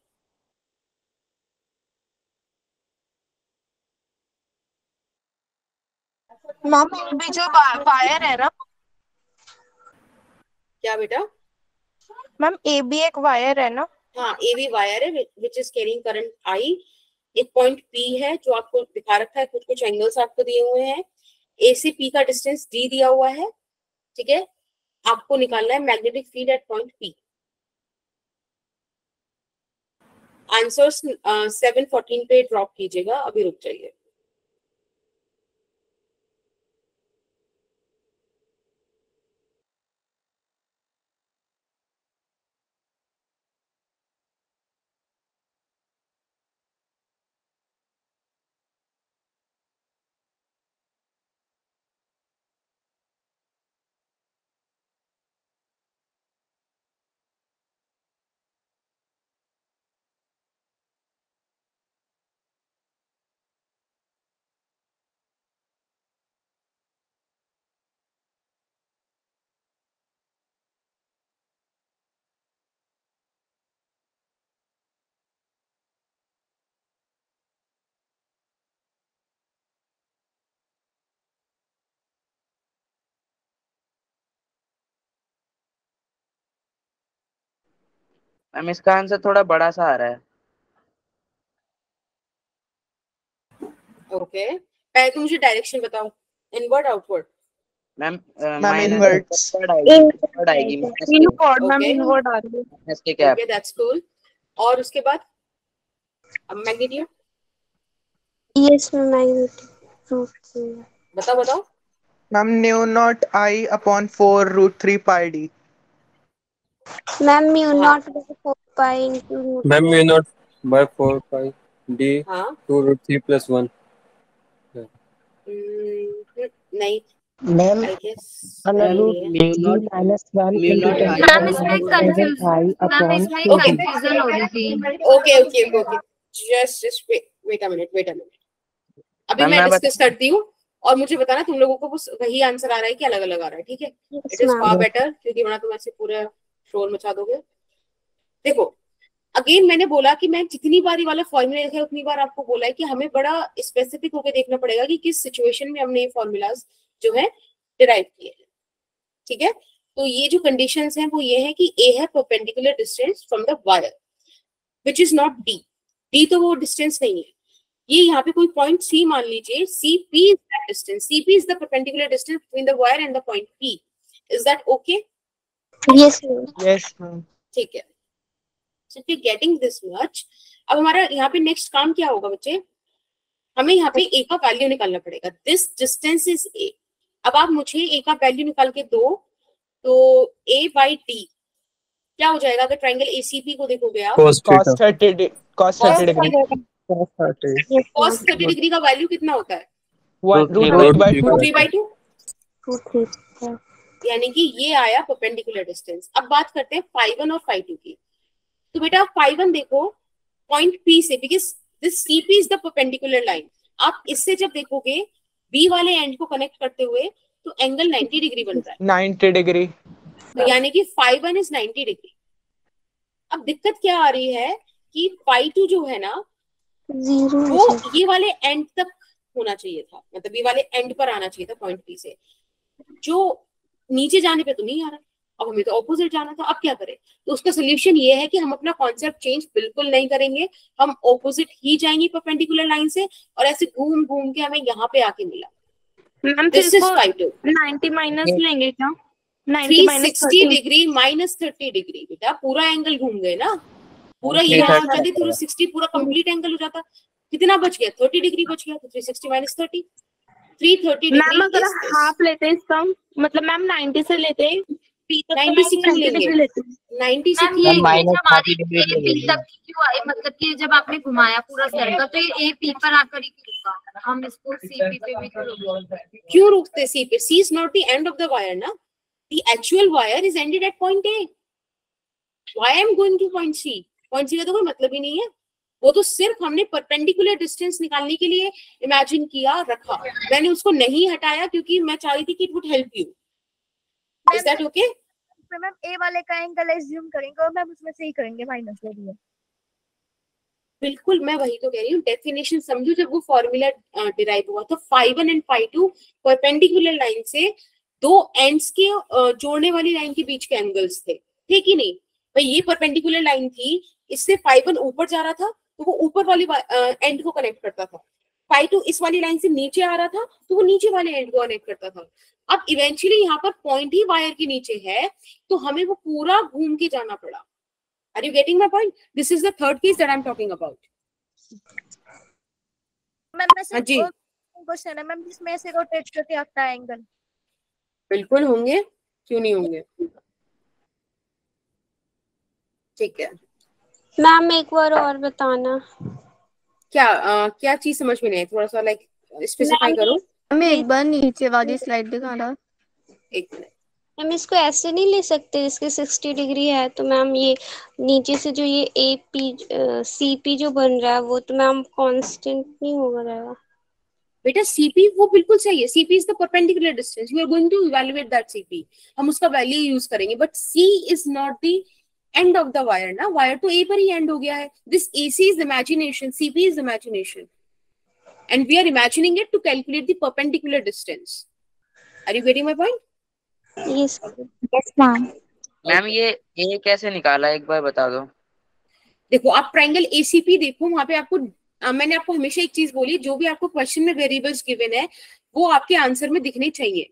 मैम भी जो वायर है ना, क्या बेटा? मैम ए भी एक वायर है ना? हाँ ए बी वायर है which is carrying current I. एक पॉइंट पी है जो आपको दिखा रखा है, कुछ कुछ एंगल्स आपको दिए हुए हैं। ए से पी का डिस्टेंस डी दिया हुआ है। ठीक है, आपको निकालना है magnetic field eight point P. Answers 7:14 पे ड्रॉप कीजिएगा, अभी रुक जाइए। मैम इसका आंसर थोड़ा बड़ा सा आ रहा है। ओके पहले तो मुझे डायरेक्शन बताओ, inward outward. Ma'am ma'am inverts. Inward आएगी इनवर्ड मैम, Okay. इनवर्ड आ रही है। इसके कैप। Okay that's cool. और उसके बाद अब मैग्नीट्यूड यस मैग्नेटिक रूट से। बताओ बताओ। Ma'am mu naught I upon 4√3 pi d. Ma'am mu हाँ naught by 4 pi into root ma'am mu naught by 4 pi d हाँ 2√3 + 1। नहीं ma'am I guess under root नहीं है। म्यू जी naught -1 mu into naught I 10 ma'am इसमें -7 कंफ्यूज आई मैम अपॉन इसमें 2 डी। कंफ्यूजन हो रही थी। Okay okay okay just wait a minute. अभी मैम मैं मैं डिस्कस करती हूँ और मुझे बताना तुम लोगों को वही आंसर आ रहा है कि अलग अलग आ रहा है। ठीक है, इट इज फार बेटर, क्योंकि वरना तुम ऐसे पूरा शोर मचा दोगे। देखो अगेन मैंने बोला कि मैं जितनी बार ये वाला फॉर्मूला लिखा है उतनी बार आपको बोला है कि हमें बड़ा स्पेसिफिक होकर देखना पड़ेगा कि किस सिचुएशन में हमने ये फॉर्मूलाज जो है डिराइव किए हैं। ठीक है, तो ये जो कंडीशंस हैं वो ये है कि ए है perpendicular distance from the wire which is not D. D तो वो डिस्टेंस नहीं है, ये यहाँ पे कोई पॉइंट सी मान लीजिए, CP is that distance, CP is the perpendicular distance between the wire and the point P. Is that okay? Yes, ma'am. Yes, ma'am. ठीक है, so if you're getting this much, अब हमारा यहाँ पे नेक्स्ट काम क्या होगा बच्चे, हमें यहाँ पे ए का वैल्यू निकालना पड़ेगा. This distance is A. अब आप मुझे ए का वैल्यू निकाल के दो, तो A by D क्या हो जाएगा अगर ट्रायंगल ACP को देखोगे आप, cos 30 degree. cos 30 डिग्री का वैल्यू कितना होता है, √3/2. यानी कि ये आया परपेंडिकुलर डिस्टेंस. अब बात करते हैं φ1 और φ2 की. तो बेटा φ1 देखो पॉइंट P से, because this CP is the perpendicular line. आप इससे जब देखोगे B वाले एंड को कनेक्ट करते हुए तो एंगल 90 डिग्री बन रहा है. 90 डिग्री. तो यानी कि φ1 इज 90 डिग्री. अब दिक्कत क्या आ रही है कि φ2 जो है ना वो ये वाले एंड तक होना चाहिए था, मतलब ये वाले एंड पर आना चाहिए था पॉइंट P से, जो नीचे जाने पे तो नहीं आ रहा. अब हमें तो ऑपोजिट जाना था. अब क्या करें, तो उसका सोल्यूशन ये है कि हम अपना कॉन्सेप्ट चेंज बिल्कुल नहीं करेंगे, हम ऑपोजिट ही जाएंगे परपेंडिकुलर लाइन से, और ऐसे घूम घूम के हमें यहाँ पे आके मिला. Ma'am this is φ2. 90 माइनस लेंगे क्या, 360 डिग्री माइनस 30 डिग्री. बेटा पूरा एंगल घूम गए ना, पूरा ये 360 पूरा कंप्लीट एंगल हो जाता. कितना बच गया, 30 डिग्री बच गया. तो 360 माइनस 30, 330 मैम अगर हाफ लेते हैं इसका मतलब मैम 90 से लेते हैं 90 से क्यों लेंगे, 90 से क्यों मतलब कि जब आपने घुमाया पूरा सर्कल तो ये A P पर आकर ही रुका, हम इसको CP पे भी क्यों रुकते. C पे, C is not the end of the wire ना, the actual wire is ended at point A. Why I am going to point C? Point C का तो कोई मतलब ही नहीं है. वो तो सिर्फ हमने परपेंडिकुलर डिस्टेंस निकालने के लिए इमेजिन किया, रखा. मैंने उसको नहीं हटाया क्योंकि मैं चाह रही थी कि it would help you. Is that okay? Ma'am A वाले का एंगल एज्यूम करेंगे और मैम उसमें से ही करेंगे माइनस ले लिए. बिल्कुल, मैं वही तो कह रही हूँ. डेफिनेशन समझो, जब वो फॉर्मूला डिराइव हुआ तो φ1 एंड φ2 परपेंडिकुलर लाइन से दो एंड्स के जोड़ने वाली लाइन के बीच के एंगल्स थे, ठीक ही नहीं भाई. ये परपेंडिकुलर लाइन थी, इससे φ1 ऊपर जा रहा था तो वो ऊपर वाली एंड को कनेक्ट करता था. φ2 इस वाली लाइन से नीचे आ रहा था तो वो नीचे वाले एंड को कनेक्ट करता था. अब इवेंचुअली यहाँ पर पॉइंट ही वायर के नीचे है तो हमें वो पूरा घूम के जाना पड़ा. Are you getting my point? This is the third case that I am talking about. Ma'am ji question है मैम, जिसमें ऐसे रोटेट करके आता है एंगल. बिल्कुल होंगे, क्यों नहीं होंगे. ठीक है मैम एक बार और बताना. क्या चीज समझ में नहीं आई, थोड़ा सा लाइक स्पेसिफाई करो. मैं एक बार नीचे वाली स्लाइड दिखाना. एक मिनट मैम, इसको ऐसे नहीं ले सकते, इसके 60 डिग्री है तो मैम ये नीचे से जो ये CP जो बन रहा है वो तो मैम कांस्टेंट नहीं होगा रहेगा. बेटा CP वो बिल्कुल सही है. CP is the perpendicular distance. We are going to evaluate that CP. हम उसका वैल्यू यूज करेंगे, but C is not the end of the wire ना. वायर तो A पर ही एंड हो गया है. This AC is imagination, CP is imagination, and we are imagining it to calculate the perpendicular distance. Are you getting my point? Yes. Yes, ma'am. Ma'am ये A कैसे निकाला, एक बार बता दो. देखो आप ट्रायंगल ACP देखो, वहां पे आपको मैंने आपको हमेशा एक चीज बोली, जो भी आपको क्वेश्चन में वेरिएबल्स गिवन है वो आपके आंसर में दिखने चाहिए,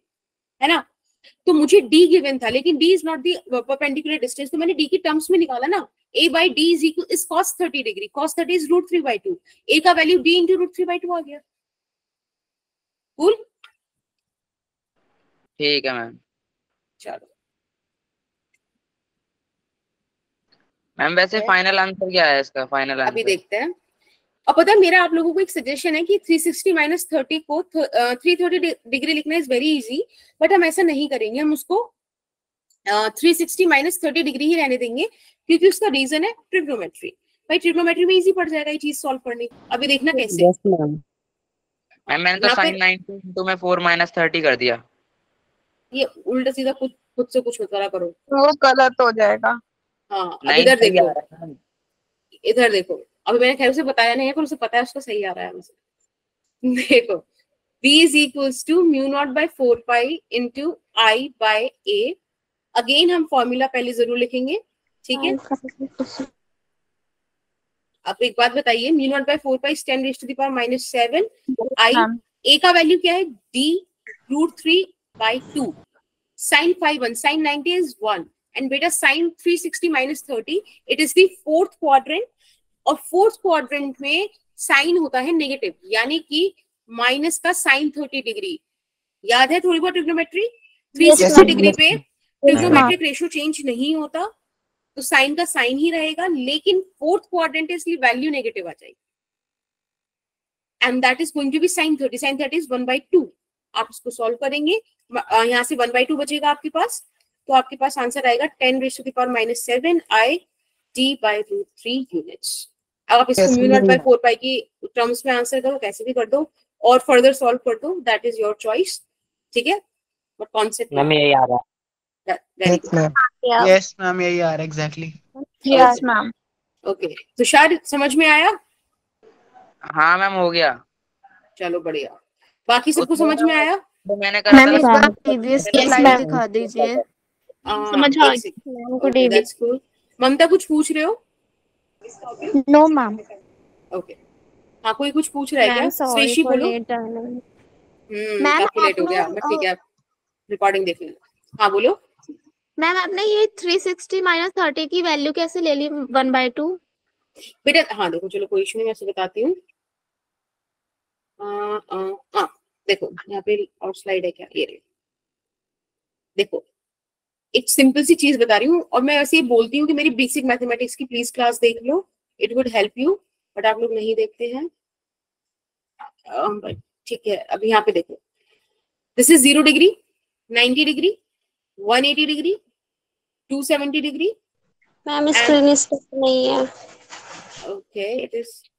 है ना. तो मुझे D गिवन था, लेकिन D is not the perpendicular distance, तो मैंने D की टर्म्स में निकाला ना. A by D is cos 30 degree. cos 30 is √3/2. A का वैल्यू D into √3/2 आ गया. कूल. ठीक है मैम. चलो मैम वैसे फाइनल आंसर क्या है इसका, फाइनल आंसर अभी देखते हैं. और पता है मेरा आप लोगों को एक सजेशन है कि 360 माइनस 30 को 330 डिग्री लिखना इज वेरी इजी, बट हम ऐसा नहीं करेंगे. हम उसको 360 माइनस 30 डिग्री ही रहने देंगे, क्योंकि उसका रीजन है ट्रिग्नोमेट्री. भाई ट्रिग्नोमेट्री में इजी पड़ जाएगा ये चीज सॉल्व करनी. अभी देखना कैसे. मैम मैंने तो sin 90 तो मैं 4 माइनस 30 कर दिया. ये उल्टा सीधा खुद से कुछ मत करा करो, वो गलत हो जाएगा. हाँ इधर देखो, इधर देखो. अभी मैंने खैर उसे बताया नहीं है, पर उसे पता है उसका सही आ रहा है मुझे. देखो V is equals to μ0/4 pi into I by A. Again हम फॉर्मूला पहले जरूर लिखेंगे, ठीक है. अब एक बात बताइए, mu naught by 4 pi 10 raised to the power -7 I, A का वैल्यू क्या है, d√3/2, sin phi 1, sin 90 is 1, and बेटा sin 360 minus 30 it is the fourth quadrant, और फोर्थ क्वाड्रेंट में साइन होता है नेगेटिव, यानी कि माइनस का साइन 30 डिग्री। याद है थोड़ी बहुत ट्रिग्नोमेट्री, 360 डिग्री पे ट्रिग्नोमेट्रिक रेशियो चेंज नहीं होता, तो साइन का साइन ही रहेगा, लेकिन फोर्थ क्वाड्रेंट इसलिए वैल्यू नेगेटिव आ जाएगी, and that is going to be sin 30, sin 30 is 1/2। आप इसको सॉल्व करेंगे, यहाँ से 1/2 बचेगा आपके पास, तो आपके पास आंसर आएगा 10 raised to the power -7 I d/√3 units. अब आप इसको म्यू नॉट बाय 4 पाई की टर्म्स में आंसर करो, कैसे भी कर दो और फर्दर सॉल्व कर दो, दैट इज योर चॉइस, ठीक है, बट कॉन्सेप्ट मैम यही आ रहा है। यस मैम यही आ रहा है exactly. Yes ma'am. Okay, Tushar समझ में आया? हाँ मैम हो गया। चलो बढ़िया, बाकी सबको समझ में आया? तो मैंने करा मैम था इस ना, बार प्रीवियस स्लाइड दिखा दीजिए। समझ आ गया। ममता कुछ पूछ रहे हो? No ma'am. ओके, हाँ कोई कुछ पूछ रहा है क्या? श्रेषी बोलो। काफी लेट हो गया, बट ठीक है, रिकॉर्डिंग देख लेना। हाँ बोलो। मैम आपने ये 360 - 30 की वैल्यू कैसे ले ली 1/2? बेटा हाँ देखो, चलो कोई इशू नहीं, मैं आपसे बताती हूँ। देखो यहाँ पे और स्लाइड है क्या, ये रही। देखो एक सिंपल सी चीज बता रही हूँ, और मैं ऐसे ही बोलती हूँ कि मेरी बेसिक मैथमेटिक्स की प्लीज क्लास देख लो, it would help you, but आप लोग नहीं देखते हैं। ठीक है, अब यहाँ पे देखो, this is 0 degree, 90 degree, 180 degree, 270 degree. Ma'am screen stop नहीं है। ओके, इट इज,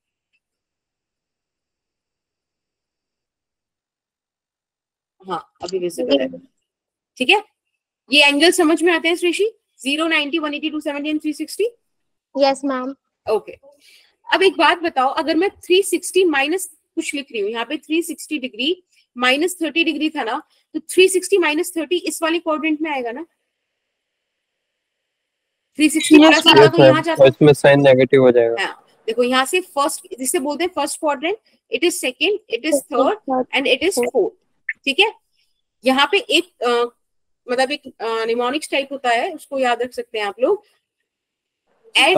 हाँ अभी विजिबल है, ठीक है। ये एंगल समझ में आते हैं श्रेषी? 0, 90, 180, 270 एंड 360। Yes ma'am. ओके, अब एक बात बताओ, अगर मैं 360 माइनस कुछ लिख रही हूँ, यहाँ पे 360 डिग्री -30 डिग्री था ना, तो 360 - 30 इस वाले क्वाड्रेंट में आएगा ना? 360 प्लस होगा तो यहाँ जाता, इसमें साइन नेगेटिव हो जाएगा। हाँ देखो, यहाँ से फर्स्ट, जिसे बोलते हैं first quadrant, it is second, it is third and it is fourth, ठीक है। यहाँ पे एक मतलब एक निमोनिक्स टाइप होता है, उसको याद रख सकते हैं आप लोग,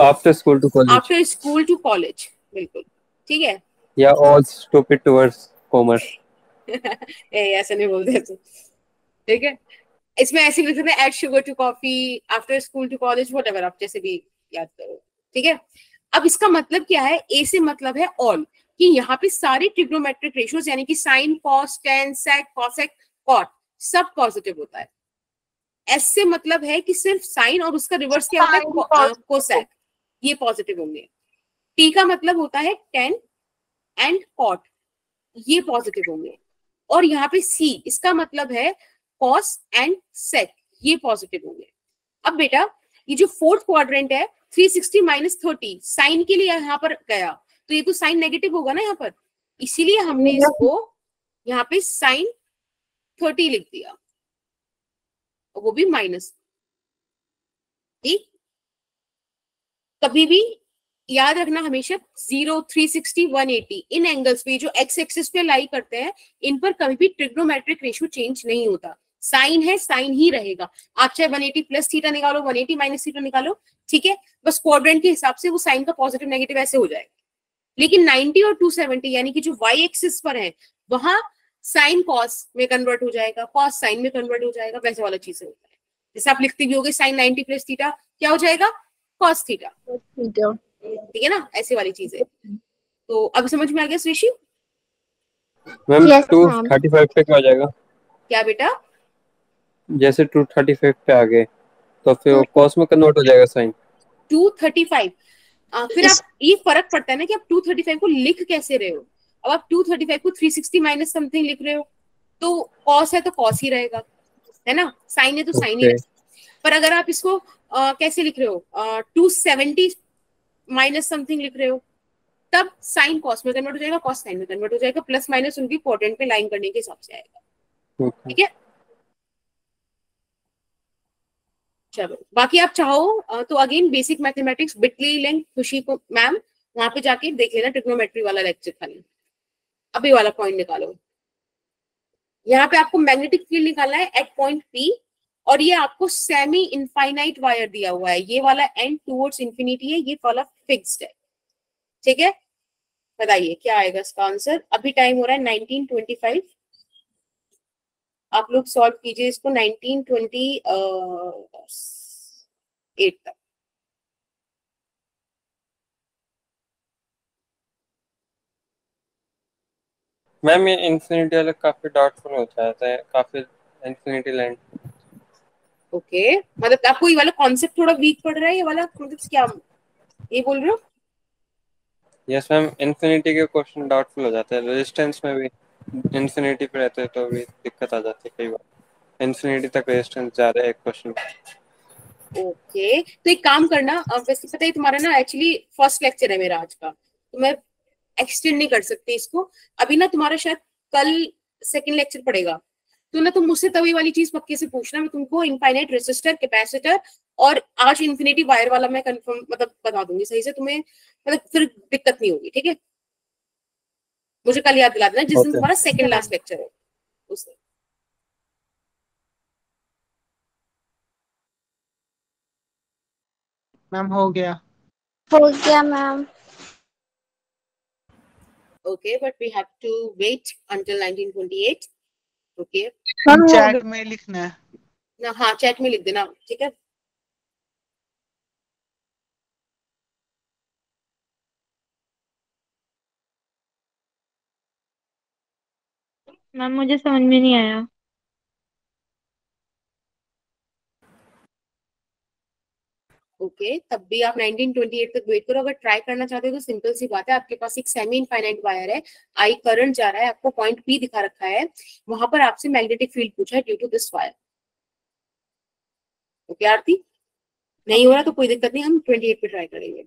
after school to college, after school to college, बिल्कुल ठीक है। या ऑल स्टूपिड टुवर्ड्स कॉमर्स। ऐसे नहीं बोलते, ठीक है। इसमें ऐसे लिख सकते हैं, add sugar to coffee, after school to college, whatever, आप जैसे भी याद करो, ठीक है। अब इसका मतलब क्या है? ए से मतलब है ऑल, कि यहाँ पे सारे ट्रिग्नोमेट्रिक रेशियोज यानी कि साइन, कॉस, टेन, सेक, कॉसेक, कॉट सब पॉजिटिव होता है। एस से मतलब है कि सिर्फ साइन और उसका रिवर्स क्या होता है, कोसेक, ये पॉजिटिव होंगे। टी का मतलब होता है टेन एंड कॉट, ये पॉजिटिव होंगे। और यहाँ पे सी, इसका मतलब है कॉस एंड सेक, ये पॉजिटिव होंगे। अब बेटा ये जो फोर्थ क्वाड्रेंट है 360 - 30 साइन के लिए यहाँ पर गया, तो ये तो साइन नेगेटिव होगा ना यहाँ पर, इसीलिए हमने इसको यहाँ पे साइन 30 लिख दिया, वो भी माइनस। ठीक, कभी भी याद रखना हमेशा 0, 360, 180 इन एंगल्स पे जो एक्स एक्सिस पे लाई करते हैं, इन पर कभी भी ट्रिग्नोमेट्रिक रेशियो चेंज नहीं होता। साइन है, साइन ही रहेगा। आप चाहे 180 प्लस थीटा निकालो, 180 माइनस थीटा निकालो, ठीक है, बस क्वाड्रेंट के हिसाब से वो साइन का पॉजिटिव नेगेटिव ऐसे हो जाएगा। लेकिन 90 और 270 यानी कि जो वाई एक्सिस पर है, वहां साइन कॉस में कन्वर्ट हो जाएगा, कॉस साइन में कन्वर्ट हो जाएगा, वैसे वाला चीजें होता है। जैसे आप लिखते भी होगे साइन 90 प्लस थीटा क्या हो जाएगा, कॉस थीटा, ठीक है ना, ऐसे वाली चीजें। तो अब समझ में आ गया श्रेषी? मैम 235 पे क्या हो जाएगा? क्या बेटा? जैसे 235 पे आ गए तो फिर वो कॉस में कन्वर्ट हो जाएगा साइन 235। फिर आप ये फर्क पड़ता है ना कि आप 235 को लिख कैसे रहे हो। अब आप 235 को 360 माइनस समथिंग लिख रहे हो, तो कॉस है तो कॉस ही रहेगा, है ना, साइन है तो साइन ही रहेगा। पर अगर आप इसको कैसे लिख रहे हो, 270 माइनस समथिंग लिख रहे हो, तब साइन कॉस में कन्वर्ट हो जाएगा, कॉस साइन में कन्वर्ट हो जाएगा, प्लस माइनस उनकी क्वाड्रेंट में लाइन करने के हिसाब से आएगा, ठीक है। चलो बाकी आप चाहो तो again basic mathematics Bitly link खुशी को मैम वहां पे जाके देख लेना ट्रिग्नोमेट्री वाला लेक्चर खाली। अभी वाला पॉइंट निकालो। यहाँ पे आपको मैग्नेटिक फील्ड निकालना है एट पॉइंट पी, और ये आपको सेमी इनफाइनाइट वायर दिया हुआ है। ये वाला एंड टूवर्ड्स इंफिनिटी है, ये वाला फिक्स्ड है। ठीक है, बताइए क्या आएगा इसका आंसर। अभी टाइम हो रहा है 1925। आप लोग सॉल्व कीजिए इसको 1928 तक। मैम ये इंफिनिटी वाला काफी डाउटफुल हो जाता है, काफी इंफिनिटी लैंड। ओके, मतलब आपको ये वाला कॉन्सेप्ट थोड़ा वीक पड़ रहा है, ये वाला मतलब क्या ये बोल रहे हो? यस मैम, इंफिनिटी के क्वेश्चन डाउटफुल हो जाते हैं। रेजिस्टेंस में भी इंफिनिटी पे रहते हैं तो भी दिक्कत आ जाती है कई बार। इंफिनिटी तक रेजिस्टेंस जा रहा है एक क्वेश्चन। ओके, तो एक काम करना, वैसे पता है तुम्हारा ना एक्चुअली फर्स्ट लेक्चर है मेरा आज का, तो मैं एक्सटेंड नहीं कर सकती इसको अभी ना। तुम्हारा शायद कल सेकंड लेक्चर पड़ेगा, तो ना तुम मुझसे तभी वाली चीज पक्के से पूछना। मैं तुमको इनफाइनाइट रेसिस्टर, कैपेसिटर और आज इन्फिनिटी वायर वाला मैं कंफर्म मतलब बता दूंगी सही से तुम्हें, मतलब फिर दिक्कत नहीं होगी। ठीक है, मुझे कल याद दिला देना जिस दिन तुम्हारा सेकंड लास्ट लेक्चर है उस दिन। मैम हो गया ma'am. Okay, but we have to wait until 1928. Okay. Chat में लिखना है ना, हाँ चैट में लिख देना, ठीक है। मैम मुझे समझ में नहीं आया। ओके, तब भी आप 1928 तक वेट करो। अगर ट्राई करना चाहते हो तो सिंपल सी बात है, आपके पास एक सेमी इनफाइनाइट वायर है, आई करंट जा रहा है, आपको पॉइंट पी दिखा रखा है, वहां पर आपसे मैग्नेटिक फील्ड पूछा है due to this wire. Okay Aarti, नहीं हो रहा तो कोई दिक्कत नहीं, हम 28 पे ट्राई करेंगे।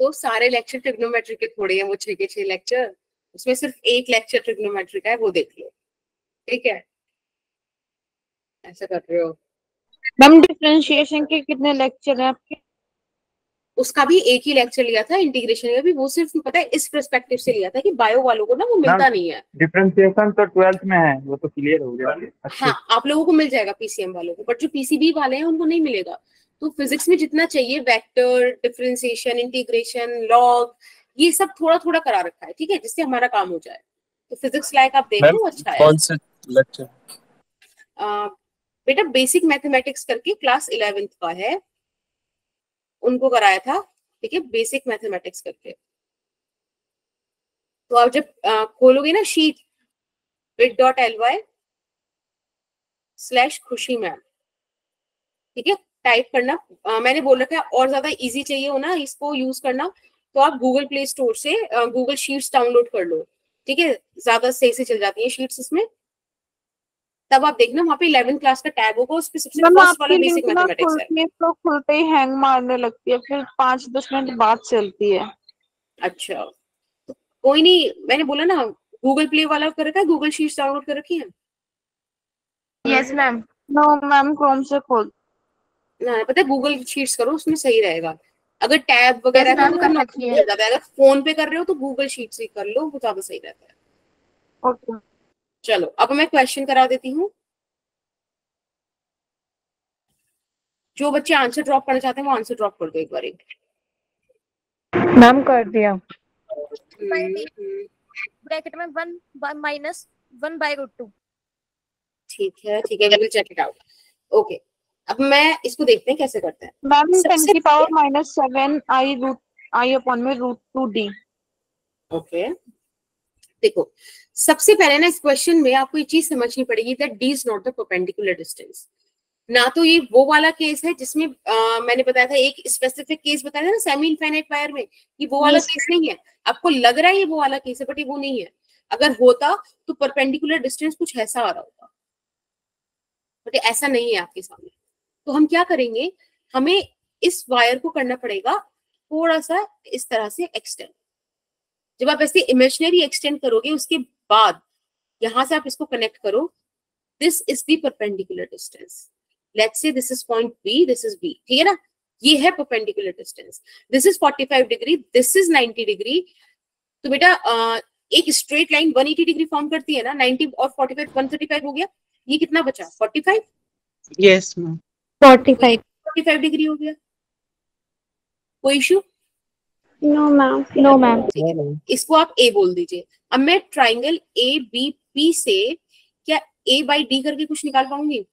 तो सारे लेक्चर ट्रिग्नोमेट्री के थोड़े हैं, वो 6 के 6 लेक्चर, उसमें सिर्फ एक लेक्चर ट्रिग्नोमेट्री का है, वो देख लो। ठीक है, ऐसा कर रहे हो। मैम डिफरेंशिएशन के कितने लेक्चर हैं आपके? उसका भी एक ही लेक्चर लिया था, इंटीग्रेशन का भी, वो सिर्फ पता है इस पर्सपेक्टिव से लिया था कि बायो वालों को ना वो मिलता नहीं है। डिफरेंशिएशन तो 12th में है, वो तो क्लियर हो गया। हाँ, आप लोगों को मिल जाएगा पीसीएम वालों को, बट जो पीसीबी वाले हैं उनको नहीं मिलेगा। तो फिजिक्स में जितना चाहिए, वेक्टर, डिफरेंशिएशन, इंटीग्रेशन, लॉग, ये सब थोड़ा थोड़ा करा रखा है, ठीक है, जिससे हमारा काम हो जाए। तो फिजिक्स लायक आप देख लो, अच्छा है। कौन से लेक्चर? बेटा बेसिक मैथमेटिक्स करके क्लास 11th का है, उनको कराया था। ठीक है, बेसिक मैथमेटिक्स करके। तो आप जब खोलोगे ना शीट bit.ly/खुशी मैम, ठीक है, टाइप करना। मैंने बोल रखा है और ज्यादा इजी चाहिए हो ना इसको यूज करना, तो आप गूगल प्ले स्टोर से गूगल शीट्स डाउनलोड कर लो। ठीक है, ज्यादा सही से चल जाती है शीट्स इसमें। तब आप देखना वहाँ पे 11th क्लास का टैब होगा, उस पे सबसे फर्स्ट वाला बेसिक मैथमेटिक्स है। तो खुलते ही हैंग मारने लगती है, फिर 5-10 मिनट बाद चलती है। अच्छा, तो कोई नहीं, मैंने बोला ना गूगल प्ले वाला कर रखा है, गूगल शीट्स डाउनलोड कर रखी है। Yes ma'am. No ma'am, Chrome से खोल ना, पता है गूगल शीट्स करो, उसमें सही रहेगा। अगर टैब वगैरह का तो मिल जाता है, अगर फोन पे कर रहे हो तो गूगल शीट्स ही कर लो, वो ज्यादा सही रहता है। ओके, चलो अब मैं क्वेश्चन करा देती हूँ। जो बच्चे आंसर ड्रॉप करना चाहते हैं वो आंसर ड्रॉप कर दो एक बार। मैम कर दिया। ब्रैकेट में 1 माइनस 1/√2। ठीक है, ठीक है, will check it out. Okay, अब मैं इसको देखते हैं कैसे करते हैं। Ma'am 10⁻⁷ I/√2D। ओके, देखो सबसे पहले ना इस क्वेश्चन में आपको ये चीज समझनी पड़ेगी that D is not the perpendicular distance. ना तो ये वो वाला केस है जिसमें मैंने बताया था, एक स्पेसिफिक केस बताया था ना सेमी इनफाइनाइट वायर में, ये वो वाला केस नहीं है। आपको लग रहा है ये वो वाला केस है, बट ये वो नहीं है। अगर होता तो परपेंडिकुलर डिस्टेंस कुछ ऐसा आ रहा होता, बट ऐसा नहीं है आपके सामने। तो हम क्या करेंगे, हमें इस वायर को करना पड़ेगा थोड़ा सा इस तरह से एक्सटेंड। जब आप ऐसे इमेजिनरी एक्सटेंड करोगे उसके बाद यहां से आप इसको कनेक्ट करो, this is the perpendicular distance. Let's say this is point B, this is B, ठीक है ना, ये है perpendicular distance. This is 45 degree, this is 90 degree. तो बेटा एक स्ट्रेट लाइन 180 डिग्री फॉर्म करती है ना, 90 और 45 135 हो गया, ये कितना बचा 45? यस मैम 45 डिग्री हो गया। कोई issue? No ma'am. No ma'am. इसको आप ए बोल दीजिए। अब मैं ट्राइंगल ए बी पी से क्या ए बाई डी करके कुछ निकाल पाऊंगी?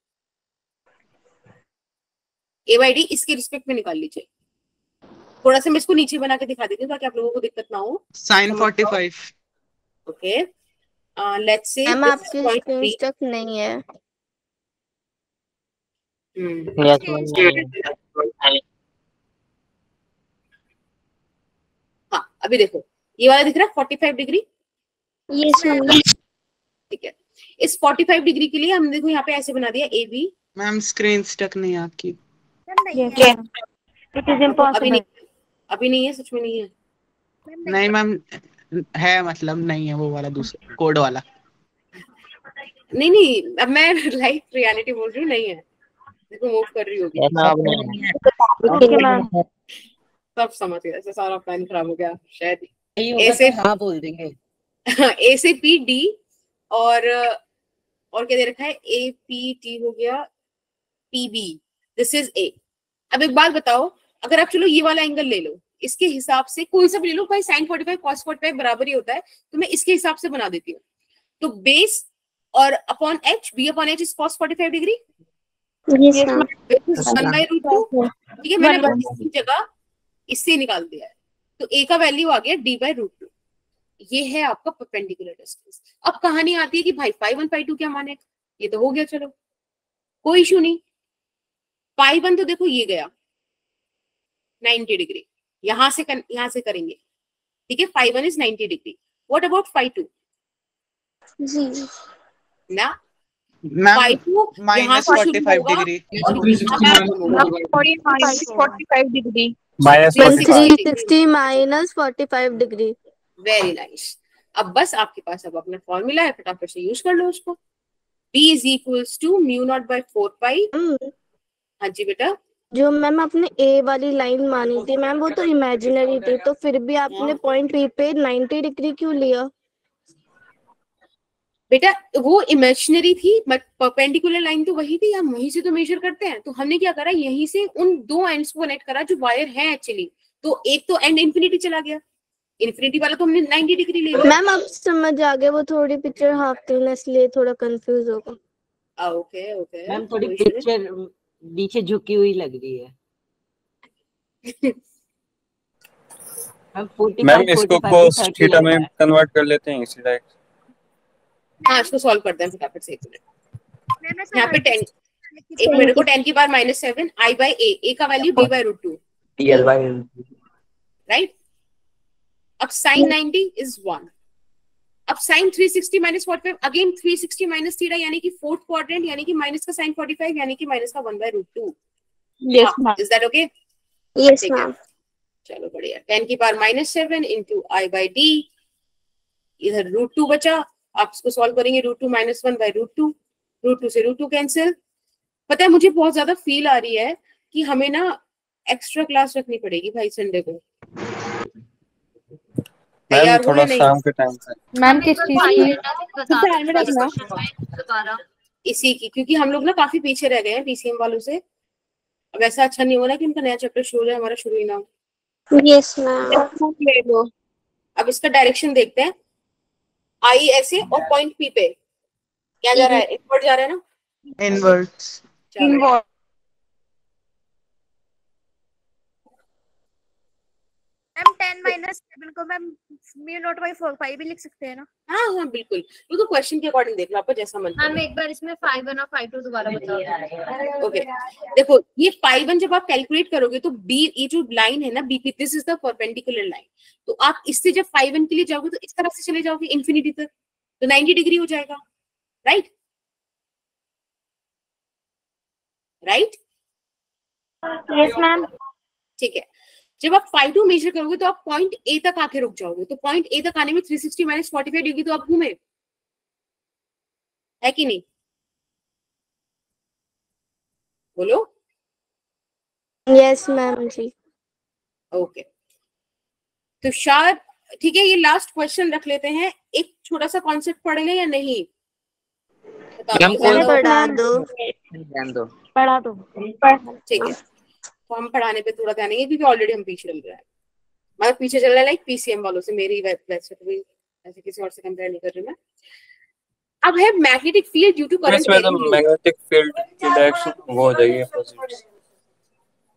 ए बाई डी इसके रिस्पेक्ट में निकाल लीजिए। थोड़ा सा मैं इसको नीचे बना के दिखा देती हूँ ताकि आप लोगों को दिक्कत ना हो। sin 45। Okay, let's say ma'am आपकी स्क्रीन तक नहीं है। हाँ अभी देखो ये वाला दिख रहा है 45 डिग्री। Yes ma'am. ठीक है, इस 45 डिग्री के लिए हम देखो यहाँ पे ऐसे बना दिया A B. Ma'am screen stuck नहीं है आपकी। It is impossible. अभी नहीं है, सच में नहीं है। नहीं मैम है, मतलब नहीं है वो वाला, दूसरा कोड वाला। नहीं अब मैं लाइव रियलिटी बोल रही हूँ, नहीं है। देखो मूव कर रही होगी। सब समझ गया, ऐसा सारा प्लान खराब हो गया शायद। ए से हाँ बोल देंगे। ए से पी डी और क्या दे रखा है, ए पी टी हो गया, P B, this is A. अब एक बात बताओ, अगर आप चलो ये वाला एंगल ले लो, इसके हिसाब से कोई सा भी ले लो भाई, sin 45 cos 45 बराबर ही होता है, तो मैं इसके हिसाब से बना देती हूँ। तो बेस और upon H, B upon H is cos 45 degree. Yes ma'am. 1/√2। ठीक है, मैंने इसकी जगह इससे निकाल दिया है, तो ए का वैल्यू आ गया d/√2। ये है आपका परपेंडिकुलर डिस्टेंस। अब कहानी आती है कि भाई π1 π2 क्या माने, ये तो हो गया, चलो कोई इशू नहीं। π1 तो देखो ये गया 90 डिग्री, यहां से करेंगे, ठीक है। π1 इज 90 डिग्री। What about π2? जी ना ma'am minus 45 degree. 45 degree minus 360 minus 45 degree. Very nice. अब बस आपके पास अब अपना फॉर्मूला है, फटाफट से यूज कर लो उसको। B is equals to mu naught by 4 pi. हाँ जी बेटा। जो मैम आपने ए वाली लाइन मानी थी मैम, वो तो इमेजिनरी थी, तो फिर भी आपने पॉइंट बी पे 90 डिग्री क्यों लिया? बेटा वो इमेजिनरी थी, बट परपेंडिकुलर लाइन तो वही थी, हम वहीं से तो मेजर करते हैं। तो हमने क्या करा, यहीं से उन दो एंड्स को कनेक्ट करा जो वायर है एक्चुअली। तो एक तो एंड इंफिनिटी चला गया, इंफिनिटी वाला तो हमने 90 डिग्री ले लिया। मैम अब समझ आ गया, वो थोड़ी पिक्चर हाफ थी ना, इसलिए थोड़ा कंफ्यूज होगा। ओके ओके मैम थोड़ी पिक्चर नीचे झुकी हुई लग रही है। मैम इसको cos थीटा में कन्वर्ट कर लेते हैं इसी डायरेक्ट। हाँ इसको सॉल्व करते हैं फटाफट से। एक मिनट, यहाँ पे 10, एक मिनट को 10 की पावर -7 i बाय a का वैल्यू d/√2 राइट। अब sin 90 इज 1। अब sin 360 minus 45, again 360 minus theta यानी कि फोर्थ क्वाड्रेंट, यानी कि माइनस का sin 45 यानी कि माइनस का 1/√2। Yes ma'am. Is that okay? Yes ma'am. चलो बढ़िया। 10 की power -7 into i by d, इधर √2 बचा। आप इसको सॉल्व करेंगे, √2 - 1/√2, √2 से √2 कैंसिल। पता है मुझे बहुत ज्यादा फील आ रही है कि हमें ना एक्स्ट्रा क्लास रखनी पड़ेगी भाई संडे को। मैम थोड़ा शाम के टाइम पे। मैम किस चीज की? इसी की, क्योंकि हम लोग ना काफी पीछे रह गए हैं पीसीएम वालों से। अब ऐसा अच्छा नहीं हो रहा कि उनका नया चैप्टर शुरू है, हमारा शुरू ही ना हो। Yes ma'am. ले लो। अब इसका डायरेक्शन देखते हैं। आई ऐसे और पॉइंट पी पे क्या जा रहा है, इनवर्ट जा रहा है ना, inverts. Invert ma'am 10 - minus table को ma'am mu not by 4 pi भी लिख सकते हैं ना? हाँ हाँ बिल्कुल, वो तो क्वेश्चन के अकॉर्डिंग देख लो, आपको जैसा मन हम एक बार इसमें 5-1 और 5-2 दोबारा बताओ। ओके देखो ये 5-1 जब आप कैलकुलेट करोगे तो बी, ये जो लाइन है ना BP, this is the perpendicular line, तो आप इससे जब 5-1 के लिए जाओगे तो इस तरह से चले जाओगे इंफिनिटी तक, तो 90 डिग्री हो जाएगा, राइट राइट। Yes ma'am. ठीक है, जब आप 5-2 मेजर करोगे तो आप पॉइंट ए तक आके रुक जाओगे, तो पॉइंट ए तक आने में 360 माइनस 45 डिग्री तो आप घूमे, है कि नहीं? बोलो। यस मैम जी। ओके तो शायद ठीक है, ये लास्ट क्वेश्चन रख लेते हैं, एक छोटा सा कॉन्सेप्ट पढ़ लें या नहीं? पढ़ा दो। पढ़ा दो। ठीक है, तो हम पढ़ाने पे थोड़ा ध्यान देंगे क्योंकि ऑलरेडी हम पीछे चल रहे हैं, मतलब पीछे चल रहा है लाइक पीसीएम वालों से, मेरी वैसे भी ऐसे किसी और से कंपेयर नहीं कर रही मैं। अब है magnetic field due to current इसमें तो मैग्नेटिक फील्ड की डायरेक्शन वो हो जाएगी अपोजिट,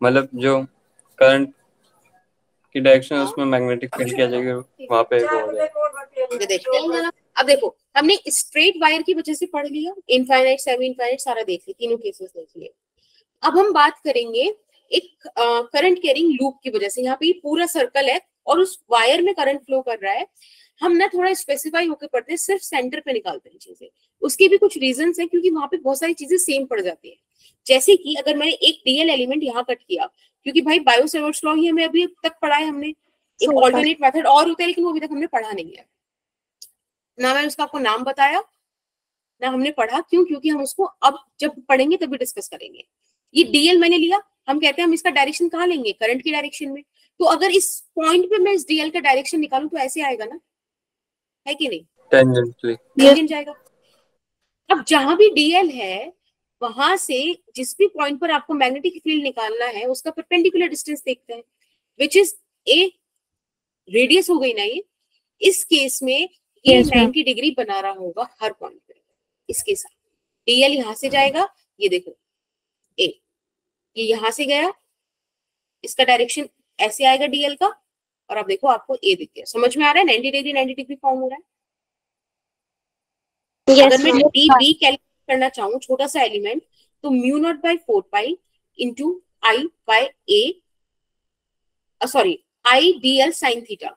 मतलब जो करंट की डायरेक्शन है उसमें मैग्नेटिक फील्ड की आ जाएगी, वहां पे वो हो जाएगा। देखते हैं, अब देखो हमने स्ट्रेट वायर की वजह से पढ़ लिया, इनफाइनाइट सेमी इनफाइनाइट सारा देख लिया, तीनों केसेस देख लिए। अब हम बात करेंगे एक करंट कैरिंग लूप की वजह से, यहाँ पे पूरा सर्कल है और उस वायर में करंट फ्लो कर रहा है, हम ना थोड़ा स्पेसिफाई होकर पढ़ते हैं, सिर्फ सेंटर पे निकालते हैं चीजें, उसके भी कुछ रीजंस हैं क्योंकि वहां पे बहुत सारी चीजें सेम पड़ जाती है। जैसे कि अगर मैंने एक डीएल एलिमेंट यहाँ कट किया, क्योंकि भाई बायो-सेवर्ट्स लॉ ही हमें अभी तक पढ़ा है हमने, एक ऑल्टरनेट मेथड और होता है लेकिन वो अभी तक हमने पढ़ा नहीं है ना, मैंने उसका आपको नाम बताया ना हमने पढ़ा, क्यों? क्योंकि हम उसको अब जब पढ़ेंगे तभी डिस्कस करेंगे। ये डीएल मैंने लिया, हम कहते हैं हम इसका डायरेक्शन कहाँ लेंगे? करंट की डायरेक्शन में, तो अगर इस पॉइंट पे मैं इस डीएल का डायरेक्शन निकालूं तो ऐसे आएगा ना, है कि नहीं? टेंजेंट जाएगा। अब जहां भी डीएल है वहां से जिस भी पॉइंट पर आपको मैग्नेटिक फील्ड निकालना है उसका परपेंडिकुलर डिस्टेंस देखते हैं, विच इज ए, रेडियस हो गई ना ये, इस केस में ये 90 डिग्री बना रहा होगा हर पॉइंट पे इसके साथ। डीएल यहां से जाएगा, ये देखो ए, ये यहां से गया, इसका डायरेक्शन ऐसे आएगा डीएल का, और अब देखो आपको ए दिख गया, समझ में आ रहा है? 90 डिग्री फॉर्म हो रहा है। अगर मैं डी बी कैलकुलेट करना चाहूँ छोटा सा एलिमेंट, तो mu not by 4 pi into I by A, sorry I D L sine theta,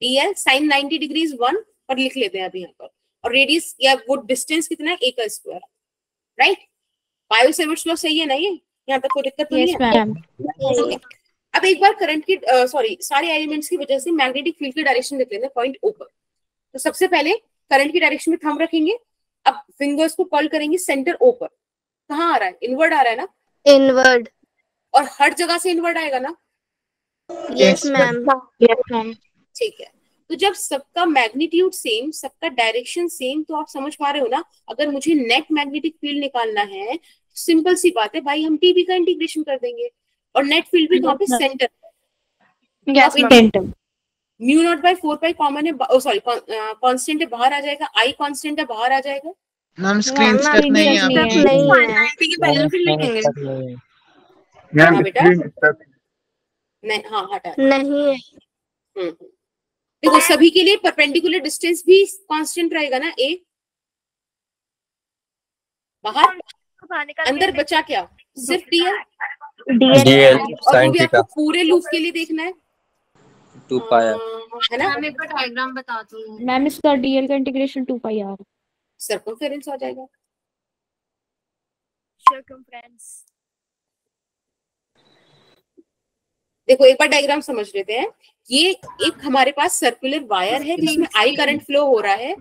DL sine 90 degree 1 पर लिख लेते हैं अभी यहाँ पर, और रेडियस या वो डिस्टेंस कितना है? ए का स्क्वायर, राइट? बायो-सेवर्ट्स लॉ सही है ना ये? यहाँ तक कोई दिक्कत तो नहीं है? अब एक बार करंट की सॉरी सारे एलिमेंट्स की वजह से मैग्नेटिक फील्ड की डायरेक्शन देख लेते हैं पॉइंट ओ पर। तो सबसे पहले करंट की डायरेक्शन में थंब रखेंगे, अब फिंगर्स को कर्ल करेंगे सेंटर ओ पर, कहाँ आ रहा है? इनवर्ड आ रहा है ना? इनवर्ड। और हर जगह से इनवर्ड आएगा ना? Yes ma'am. ठीक है, तो जब सबका मैग्नीट्यूड सेम, सबका डायरेक्शन सेम, तो आप समझ पा रहे हो ना, अगर मुझे नेट मैग्नेटिक फील्ड निकालना है, सिंपल सी बात है भाई, हम टीबी का इंटीग्रेशन कर देंगे, और नेट फील्ड भी कहाँ पे? Centre. Mu naught by 4 pi common है, सॉरी कांस्टेंट है, बाहर आ जाएगा, आई कांस्टेंट है, बाहर आ जाएगा। मैम स्क्रीन स्टेप नहीं है हाँ बेटा, नहीं हाँ हटा नहीं है। देखो सभी के लिए परपेंडिकुलर डिस्टेंस भी कांस्टेंट रहेगा ना, ए बाहर, अंदर बचा क्या? सिर्फ डीएल, और वो भी आपको पूरे लूप के लिए देखना है 2 पाई है ना? मैम एक बार डायग्राम बता दो। मैम इसका डीएल का इंटीग्रेशन 2 पाई आर सर्कमफेरेंस आ जाएगा। सर्कमफ्रेंस। देखो एक बार डायग्राम समझ लेते हैं, ये एक हमारे पास सर्कुलर वायर है जिसमें आई करंट फ्लो हो रहा है,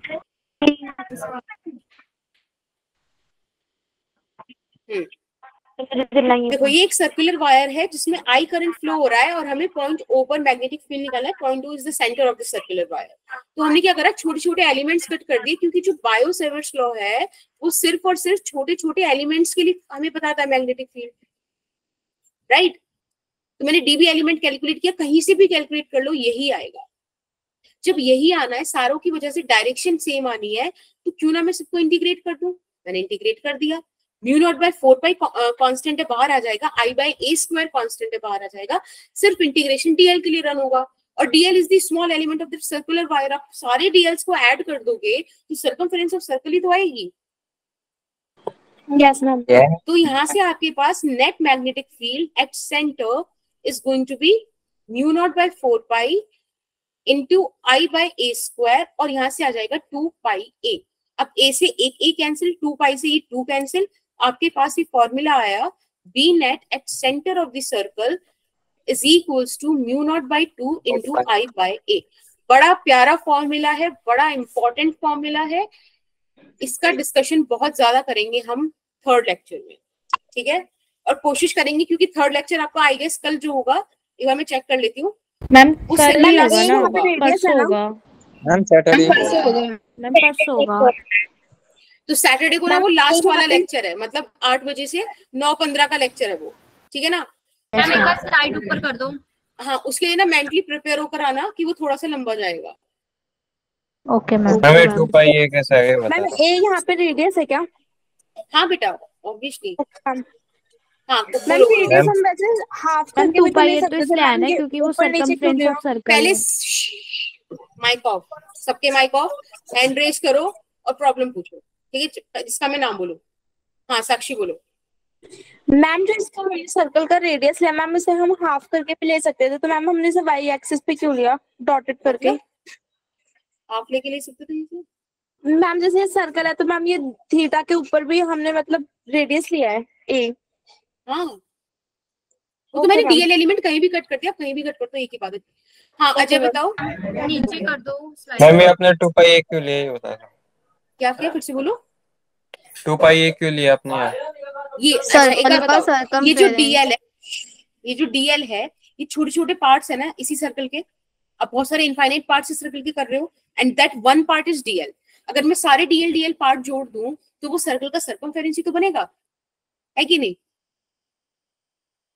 देखो ये एक सर्कुलर वायर है जिसमें आई करंट फ्लो हो रहा है और हमें पॉइंट ओ पर मैग्नेटिक फील्ड निकालना है, point O is the centre of the circular wire. तो हमने क्या करा? छोटे छोटे एलिमेंट्स कट कर दिए, क्योंकि जो बायो-सेवर्ट्स लॉ है वो सिर्फ और सिर्फ छोटे छोटे एलिमेंट्स के लिए हमें बताता है मैग्नेटिक फील्ड, राइट? तो मैंने डीबी एलिमेंट कैलकुलेट किया, कहीं से भी कैलकुलेट कर लो यही आएगा। जब यही आना है, सारों की वजह से डायरेक्शन सेम आनी है, तो क्यों ना मैं सबको इंटीग्रेट कर दूं? मैंने इंटीग्रेट कर दिया। Mu naught by 4 pi constant है, बाहर आ जाएगा, I by A square constant है, बाहर आ जाएगा, सिर्फ इंटीग्रेशन डीएल के लिए रन होगा, और DL is the small element of the circular wire. आप सारे डीएल्स को ऐड कर दोगे तो सर्कमफेरेंस ऑफ सर्कल ही तो आएगी। Yes ma'am. तो यहाँ से आपके पास net magnetic field at centre is going to be mu naught by 4 pi into I by A square, और यहाँ से आ जाएगा 2 पाई ए। अब ए से एक ए कैंसिल, 2 पाई से ये 2 कैंसिल, आपके पास ये फॉर्मूला आया B net at centre of the circle is equals to mu naught by 2 into I by a. बड़ा प्यारा फॉर्मूला है, बड़ा इंपॉर्टेंट फॉर्मूला है। इसका डिस्कशन बहुत ज्यादा करेंगे हम थर्ड लेक्चर में, ठीक है। और कोशिश करेंगे, क्योंकि थर्ड लेक्चर आपका आई गेस कल जो होगा, एक बार मैं चेक कर लेती हूँ मैम, उस कल समय नहीं last होगा ना, होगा। परसों होगा मैम सैटरडे मैम, परसों होगा। तो सैटरडे को ना वो लास्ट वाला लेक्चर है, मतलब 8 बजे से 9:15 का लेक्चर है वो, ठीक है ना। मैम एक बार स्लाइड ऊपर कर दो। हाँ, उसके लिए ना मेंटली प्रिपेयर होकर आना कि वो थोड़ा सा लंबा जाएगा। Okay ma'am. हमें 2 पाई ये कैसा है बता। मैम ए यहाँ पे रेडियस है क्या? हाँ बेटा, ऑब्वियसली। हाँ, मैम रेडियस हम वैसे हाफ करके भी तो ले सकते थे मैम, ये क्योंकि वो ऊपर नीचे क्यों सर्कमफ्रेंस गया? ऑफ सर्कल पहले है। माइक ऑफ, सबके माइक ऑफ, हैंड रेज करो और प्रॉब्लम पूछो, ठीक है। जिसका मैं नाम बोलूं। हाँ साक्षी बोलो। मैम जो इसका सर्कल का रेडियस है मैम, इसे हम हाफ करके भी ले सकते थे, तो मैम हमने इसे वाई एक्सिस पे क्यों लिया डॉटेड करके? आप लेके ले सकते थे इसे मैम जैसे ये सर्कल है तो मैम ये थीटा के ऊपर भी हमने मतलब रेडियस लिया है ए। हाँ, वो तो मैंने डीएल एलिमेंट कहीं भी कट कर दिया, कहीं भी कट कर दो, एक ही बात है। हाँ अजय बताओ। नीचे कर दो मैम ये आपने 2 पाई ए क्यों लिया ये बता दो। क्या फिर से बोलो। 2 पाई ए क्यों लिया आपने यार? ये अच्छा एक बार बताओ, ये जो डीएल है, ये जो डीएल है, ये छोटे छोटे पार्ट्स है ना इसी सर्कल के। अब बहुत सारे इनफाइनाइट पार्ट्स इस सर्कल के कर रहे हो, and that one part is DL. अगर मैं सारे डीएल पार्ट जोड़ दूं तो वो सर्कल का सर्कमफेरेंस ही तो बनेगा, है कि नहीं?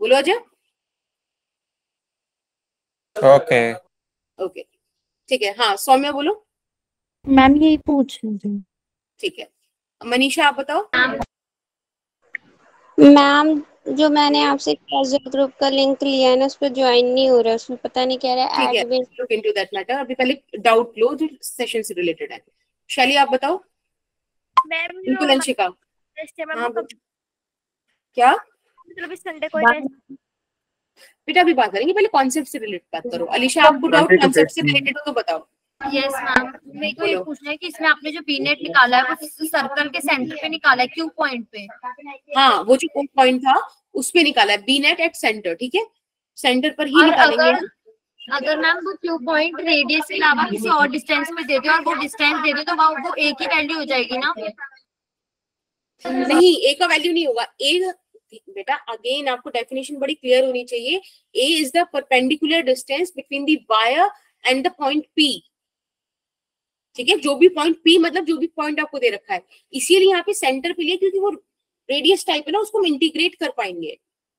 बोलो अजय। ओके ओके ठीक है। हाँ सौम्या बोलो। मैम यही पूछ रही थी। ठीक है, मनीषा आप बताओ। मैम जो मैंने आपसे कैजुअल ग्रुप का लिंक लिया है ना, उस पर ज्वाइन नहीं हो रहा, उसमें पता नहीं कह रहा है ठीक है, एड में। Look into that matter. अभी पहले डाउट लो जो सेशन से रिलेटेड है। शैली आप बताओ। मैम बिल्कुल अंशिका। हाँ क्या मतलब इस संडे को बेटा अभी बात करेंगे, पहले कॉन्सेप्ट से रिलेटेड बात करो। अलीशा आपको डाउट कॉन्सेप्ट से रिलेटेड हो तो बताओ। यस मैम, मेरे को ये पूछना है कि इसमें आपने जो बीनेट निकाला है वो सर्कल के सेंटर पे निकाला है, क्यू पॉइंट पे? हाँ, वो जो पॉइंट था उस पे निकाला है, बी नेट एट सेंटर, ठीक है, सेंटर पर ही निकालेंगे। अगर मैम वो क्यू पॉइंट रेडियस के अलावा किसी और डिस्टेंस पे दे दे और वो डिस्टेंस दे दे तो वो एक ही वैल्यू हो जाएगी ना? नहीं, ए का वैल्यू नहीं होगा। ए बेटा अगेन आपको डेफिनेशन बड़ी क्लियर होनी चाहिए। A is the perpendicular distance between the wire and the point P, ठीक है। जो भी पॉइंट पी मतलब जो भी पॉइंट आपको दे रखा है, इसीलिए यहाँ पे सेंटर पे लिए क्योंकि वो रेडियस टाइप है ना, उसको हम इंटीग्रेट कर पाएंगे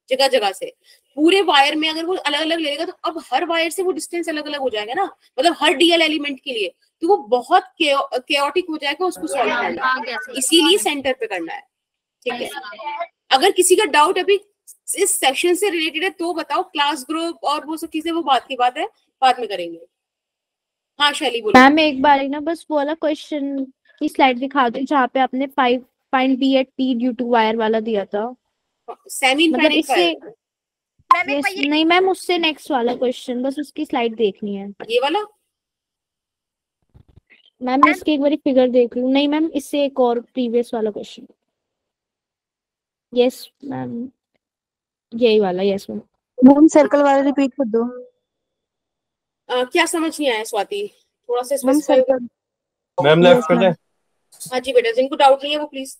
जगह जगह से। पूरे वायर में अगर वो अलग अलग लेगा तो अब हर वायर से वो डिस्टेंस अलग अलग हो जाएगा ना, मतलब हर डीएल एलिमेंट के लिए, तो वो बहुत केओटिक हो जाएगा उसको सॉल्व करना, इसीलिए सेंटर पे करना है, ठीक है। अगर किसी का डाउट अभी इस सेशन से रिलेटेड है तो बताओ। क्लास ग्रुप और वो सब चीजें वो बात की बात है, बाद में करेंगे। हाँ शैली बोलो। मैम एक बार ना बस वो वाला क्वेश्चन की स्लाइड दिखा दो जहाँ पे आपने 5 find B at P due to wire वाला दिया था। सेमी मतलब इनफाइनाइट इससे नहीं मैम, उससे नेक्स्ट वाला क्वेश्चन, बस उसकी स्लाइड देखनी है। ये वाला मैम इसकी एक बार फिगर देख लूं। नहीं मैम, इससे एक और प्रीवियस वाला क्वेश्चन। यस मैम, यही वाला। Yes ma'am. मैम सर्कल वाला रिपीट कर दो। क्या समझ नहीं आया स्वाति, थोड़ा सा स्पेसिफाई। मैम लेफ्ट कर दे। हाँ जी बेटा, जिनको डाउट नहीं है वो प्लीज।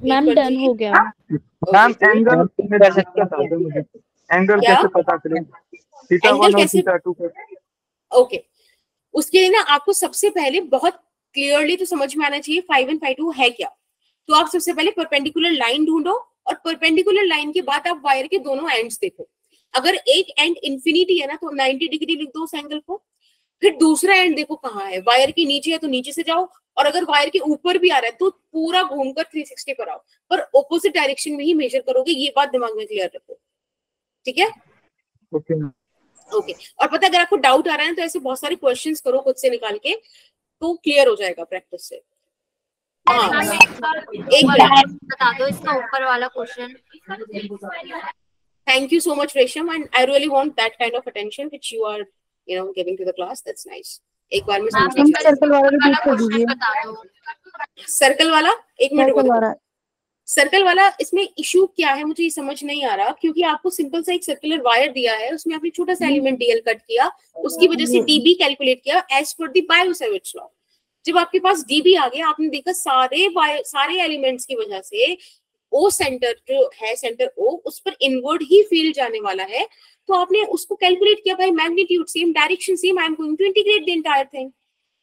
मैम डन हो गया। मैम एंगल कैसे पता मुझे, एंगल कैसे पता करें? थीटा 1 और थीटा 2 ओके, उसके लिए ना आपको सबसे पहले बहुत क्लियरली तो समझ में आना चाहिए 5 और 5 है क्या। तो आप सबसे पहले परपेंडिकुलर लाइन ढूंढो और परपेंडिकुलर लाइन के बाद आप वायर के दोनों एंड्स देखो। अगर एक एंड इंफिनिटी है ना तो 90 डिग्री लिख दो उस एंगल को। फिर दूसरा एंड देखो कहाँ है, वायर के नीचे है तो नीचे से जाओ, और अगर वायर के ऊपर भी आ रहा है तो पूरा घूमकर 360 पर आओ, पर ऑपोजिट डायरेक्शन में ही मेजर करोगे। ये बात दिमाग में क्लियर रखो, ठीक है। ओके। ओके और पता है, अगर आपको डाउट आ रहा है तो ऐसे बहुत सारे क्वेश्चंस करो खुद से निकाल के, तो क्लियर हो जाएगा प्रैक्टिस से। हाँ एक मिनट बता दो इसका ऊपर वाला question. Thank you so much, Resham, and I really want that kind of attention which you are, giving to the class. That's nice. एक बार में समझ लीजिए। सर्कल वाला रिपीट कर दीजिए। बता दो सर्कल वाला, एक मिनट सर्कल वाला। सर्कल वाला इसमें इशू क्या है मुझे ये समझ नहीं आ रहा, क्योंकि आपको सिंपल सा एक सर्कुलर वायर दिया है, उसमें आपने छोटा सा एलिमेंट डीएल कट किया, उसकी वजह से डीबी कैलकुलेट किया एज पर द बायो-सेविट्ज लॉ। जब आपके पास डीबी आ गया, आपने देखा सारे एलिमेंट्स की वजह से ओ सेंटर जो है, सेंटर ओ, उस पर इनवर्ड ही फील्ड जाने वाला है, तो आपने उसको कैलकुलेट किया, भाई magnitude same, direction same, I am going to integrate the entire thing.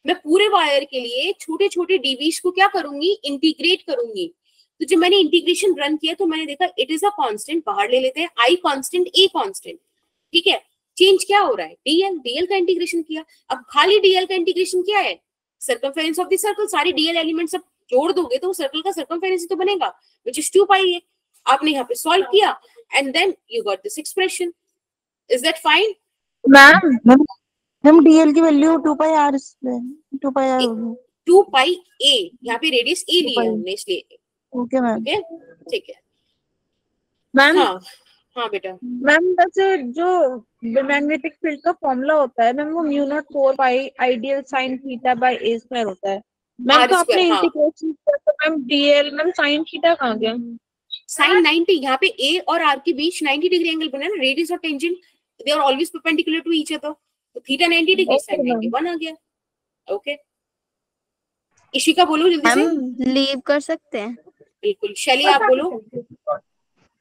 मैं पूरे वायर के लिए छोटे छोटे डीवीज को क्या करूंगी, इंटीग्रेट करूंगी। तो जब मैंने इंटीग्रेशन रन किया तो मैंने देखा इट इज अ कांस्टेंट, बाहर ले लेते हैं, आई कांस्टेंट ए कांस्टेंट, ठीक है। चेंज क्या हो रहा है, डीएल का इंटीग्रेशन किया। अब खाली डीएल का इंटीग्रेशन क्या है, सर्कमफेरेंस ऑफ द सर्कल, सारी डीएल एलिमेंट सब जोड़ दोगे तो सर्कल का सर्कमफेरेंस ही तो बनेगा, व्हिच इज 2 पाई है। आपने यहाँ पे सॉल्व किया and then you got this expression. Is that fine? Ma'am dl की value 2 pi r, 2 pi r होगी। 2 पाई ए, यहाँ पे रेडियस ए लिया हमने इसलिए। Okay ma'am. ओके ठीक है मैम हाँ बेटा। मैम वैसे जो मैग्नेटिक फील्ड का फॉर्मूला होता है मैम, वो mu naught 4 pi ideal sine theta by A square होता है मैम। तो आपने इंटीग्रेशन किया तो ma'am DL, ma'am sine theta कहाँ गया? साइन 90, यहाँ पे ए और आर के बीच 90 डिग्री एंगल बना है, रेडियस और tangent they are always perpendicular to each other, तो थीटा 90 डिग्री, साइन 91 आ गया। ओके इशिका बोलो जल्दी से। हम लीव कर सकते हैं? बिल्कुल। शैली आप बोलो।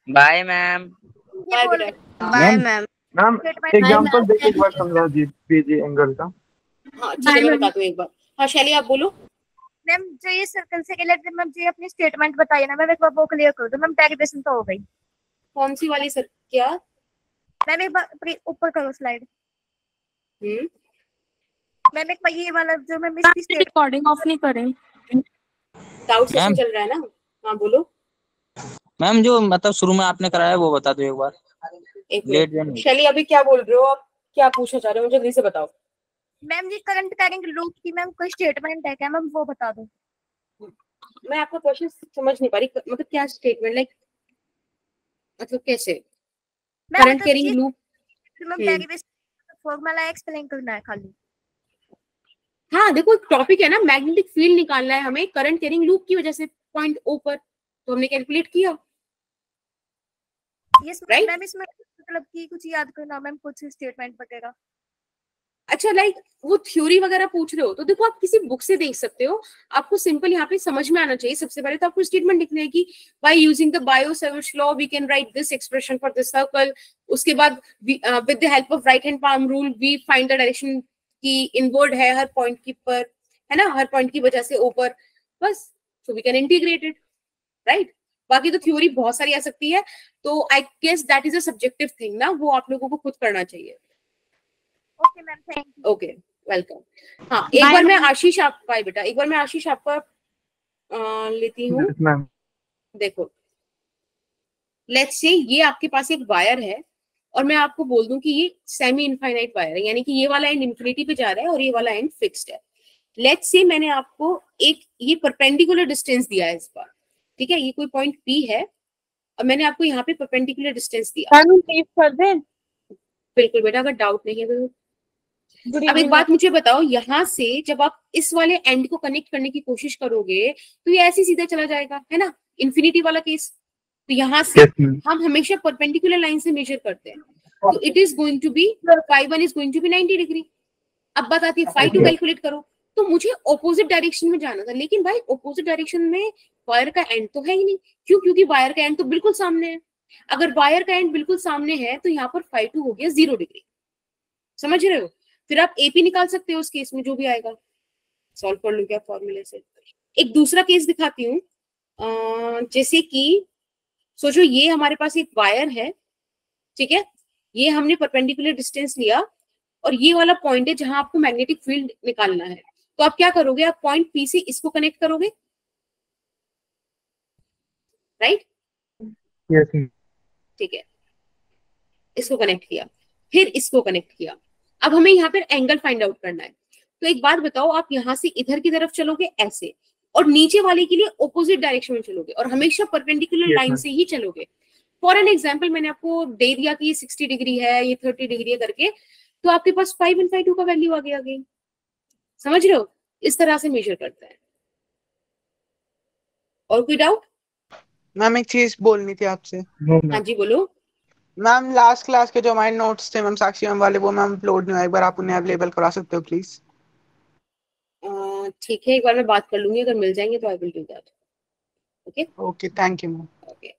Bye ma'am. बाय बेटा। Bye ma'am. मैम एग्जांपल देके एक बार समझा दीजिए एंगल का। हाँ ठीक है मैं बता दूं एक बार। हाँ शैली आप बोलो। मैम जो ये सर्कल से रिलेटेड मैम जो अपनी स्टेटमेंट बताई ना मैम, एक बार वो क्लियर कर दो मैम, डेरिवेशन तो हो गई। कौन सी वाली सर? क्या मैम एक बार ऊपर करो स्लाइड। मैम एक बार ये वाला जो मैम इसकी रिकॉर्डिंग ऑफ नहीं करें, डाउट सेशन चल रहा है ना। हाँ बोलो मैम। जो मतलब शुरू में आपने कराया वो बता दो एक बार। शैली अभी क्या बोल रहे हो आप, क्या पूछना चाह रहे हो, जल्दी से बताओ। मैम ये करंट कैरिंग लूप की मैम कोई स्टेटमेंट है क्या मैम, वो बता दो। मैं आपका क्वेश्चन समझ नहीं पा रही, मतलब क्या स्टेटमेंट, लाइक मतलब कैसे current carrying loop? Ma'am derivation formula explain करना है खाली। हाँ देखो टॉपिक है ना, मैग्नेटिक फील्ड निकालना है हमें करंट कैरिंग लूप की वजह से पॉइंट ओ पर, तो हमने कैलकुलेट किया। यस मैम इसमें मतलब की कुछ याद करना मैम, कुछ स्टेटमेंट वगैरह। अच्छा लाइक वो थ्योरी वगैरह पूछ रहे हो तो देखो आप किसी बुक से देख सकते हो, आपको सिंपल यहाँ पे समझ में आना चाहिए। सबसे पहले तो आपको स्टेटमेंट लिखना है कि बाय यूजिंग द बायो-सेविट्ज law we can write this expression for this circle. उसके बाद with the help of right hand palm rule we find the direction की इनवर्ड है हर पॉइंट की पर, है ना, हर पॉइंट की वजह से ऊपर, बस so we can integrate it, right. बाकी तो थ्योरी बहुत सारी आ सकती है, तो I guess that is a subjective thing ना, वो आप लोगों को खुद करना चाहिए। Okay ma'am thank you. Okay welcome. हाँ एक बार मैं आशीष आप बाय बेटा, एक बार मैं आशीष आपका लेती हूँ। देखो लेट्स से ये आपके पास एक वायर है और मैं आपको बोल दूं कि ये सेमी इनफाइनाइट वायर है, यानी कि ये वाला एंड इंफिनिटी पे जा रहा है और ये वाला एंड फिक्स्ड है। लेट्स से मैंने आपको एक ये परपेंडिकुलर डिस्टेंस दिया है इस बार, ठीक है, ये कोई पॉइंट P है और मैंने आपको यहाँ पे परपेंडिकुलर डिस्टेंस दिया। कर दें? बिल्कुल बेटा, अगर डाउट नहीं है तो। अब एक बात मुझे बताओ, यहाँ से जब आप इस वाले एंड को कनेक्ट करने की कोशिश करोगे तो ये ऐसे सीधा चला जाएगा, है ना, इन्फिनिटी वाला केस। तो यहाँ से हम हमेशा परपेंडिकुलर लाइन से मेजर करते हैं, तो it is going to be φ1 is going to be 90 degree. अब बात आती है φ2 कैलकुलेट करो, तो मुझे ऑपोजिट डायरेक्शन में जाना था, लेकिन भाई ऑपोजिट डायरेक्शन में वायर का एंड तो है ही नहीं। क्यों? क्योंकि वायर का एंड तो बिल्कुल सामने है। अगर वायर का एंड बिल्कुल सामने है तो यहाँ पर φ2 हो गया 0 डिग्री, समझ रहे हो। फिर आप एपी निकाल सकते हो उस केस में, जो भी आएगा सॉल्व कर लो क्या फॉर्मूले से। एक दूसरा केस दिखाती हूँ, जैसे कि सोचो ये हमारे पास एक वायर है, ठीक है, ये हमने परपेंडिकुलर डिस्टेंस लिया और ये वाला पॉइंट है जहां आपको मैग्नेटिक फील्ड निकालना है। तो आप क्या करोगे, आप पॉइंट P से इसको कनेक्ट करोगे, राइट? यस ठीक है, इसको कनेक्ट किया। फिर इसको कनेक्ट किया। अब हमें यहाँ पर एंगल फाइंड आउट करना है। तो एक बात बताओ, आप यहाँ से इधर की तरफ चलोगे ऐसे, और नीचे वाले के लिए ऑपोजिट डायरेक्शन में चलोगे, और हमेशा परपेंडिकुलर लाइन से ही चलोगे। फॉर एन एग्जाम्पल मैंने आपको दे दिया कि ये 60 डिग्री है, ये 30 डिग्री है करके, तो आपके पास 5 and 5 2 का वैल्यू आ गया। समझ रहे हो? इस तरह से मेजर करता है। और कोई डाउट? मैम एक चीज बोलनी थी आपसे। हाँ जी बोलो। मैम लास्ट क्लास के जो हमारे नोट्स थे मैम साक्षी मैम वाले, वो मैम अपलोड नहीं हुआ, एक बार आप उन्हें अवेलेबल करा सकते हो प्लीज? ठीक है, एक बार मैं बात कर लूंगी, अगर मिल जाएंगे तो I will do that. Okay okay, thank you ma'am. Okay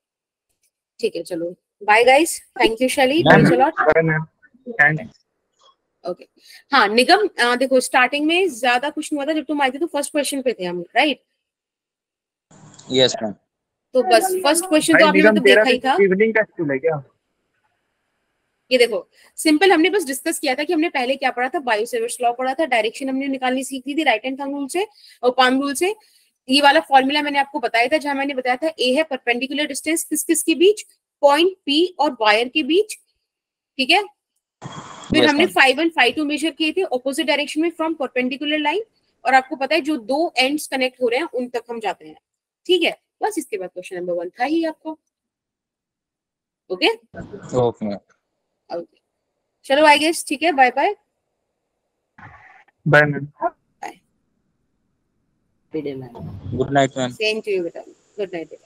ठीक है, चलो बाय गाइस, थैंक यू शैली, ओके। हाँ निगम, देखो स्टार्टिंग में ज्यादा कुछ नहीं हुआ था, जब तुम आए थे तो फर्स्ट क्वेश्चन पे थे हम, राइट? Yes ma'am. तो बस फर्स्ट क्वेश्चन तो आपने मतलब देखा ही था। इवनिंग का स्कूल है क्या? ये देखो सिंपल, हमने बस डिस्कस किया था कि हमने पहले क्या पढ़ा था, बायोसेवर्ट्स लॉ पढ़ा था, डायरेक्शन हमने निकालनी सीखी थी राइट हैंड थंब रूल से और पाम रूल से। ये वाला फॉर्मूला मैंने आपको बताया था, जहां मैंने बताया था ए है परपेंडिकुलर डिस्टेंस किस किस के बीच, पॉइंट पी और वायर के बीच, ठीक है। फिर हमने 5 and 5 2 मेजर किए थे ऑपोजिट डायरेक्शन में फ्रॉम परपेंडिकुलर लाइन, और आपको पता है जो दो एंड्स कनेक्ट हो रहे हैं उन तक हम जाते हैं, ठीक है। बस इसके बाद क्वेश्चन नंबर 1 था ही आपको। ओके ओके ओके, चलो आई गेस ठीक है, bye bye. Bye ma'am. Good night ma'am. Same to you बेटा, गुड नाइट।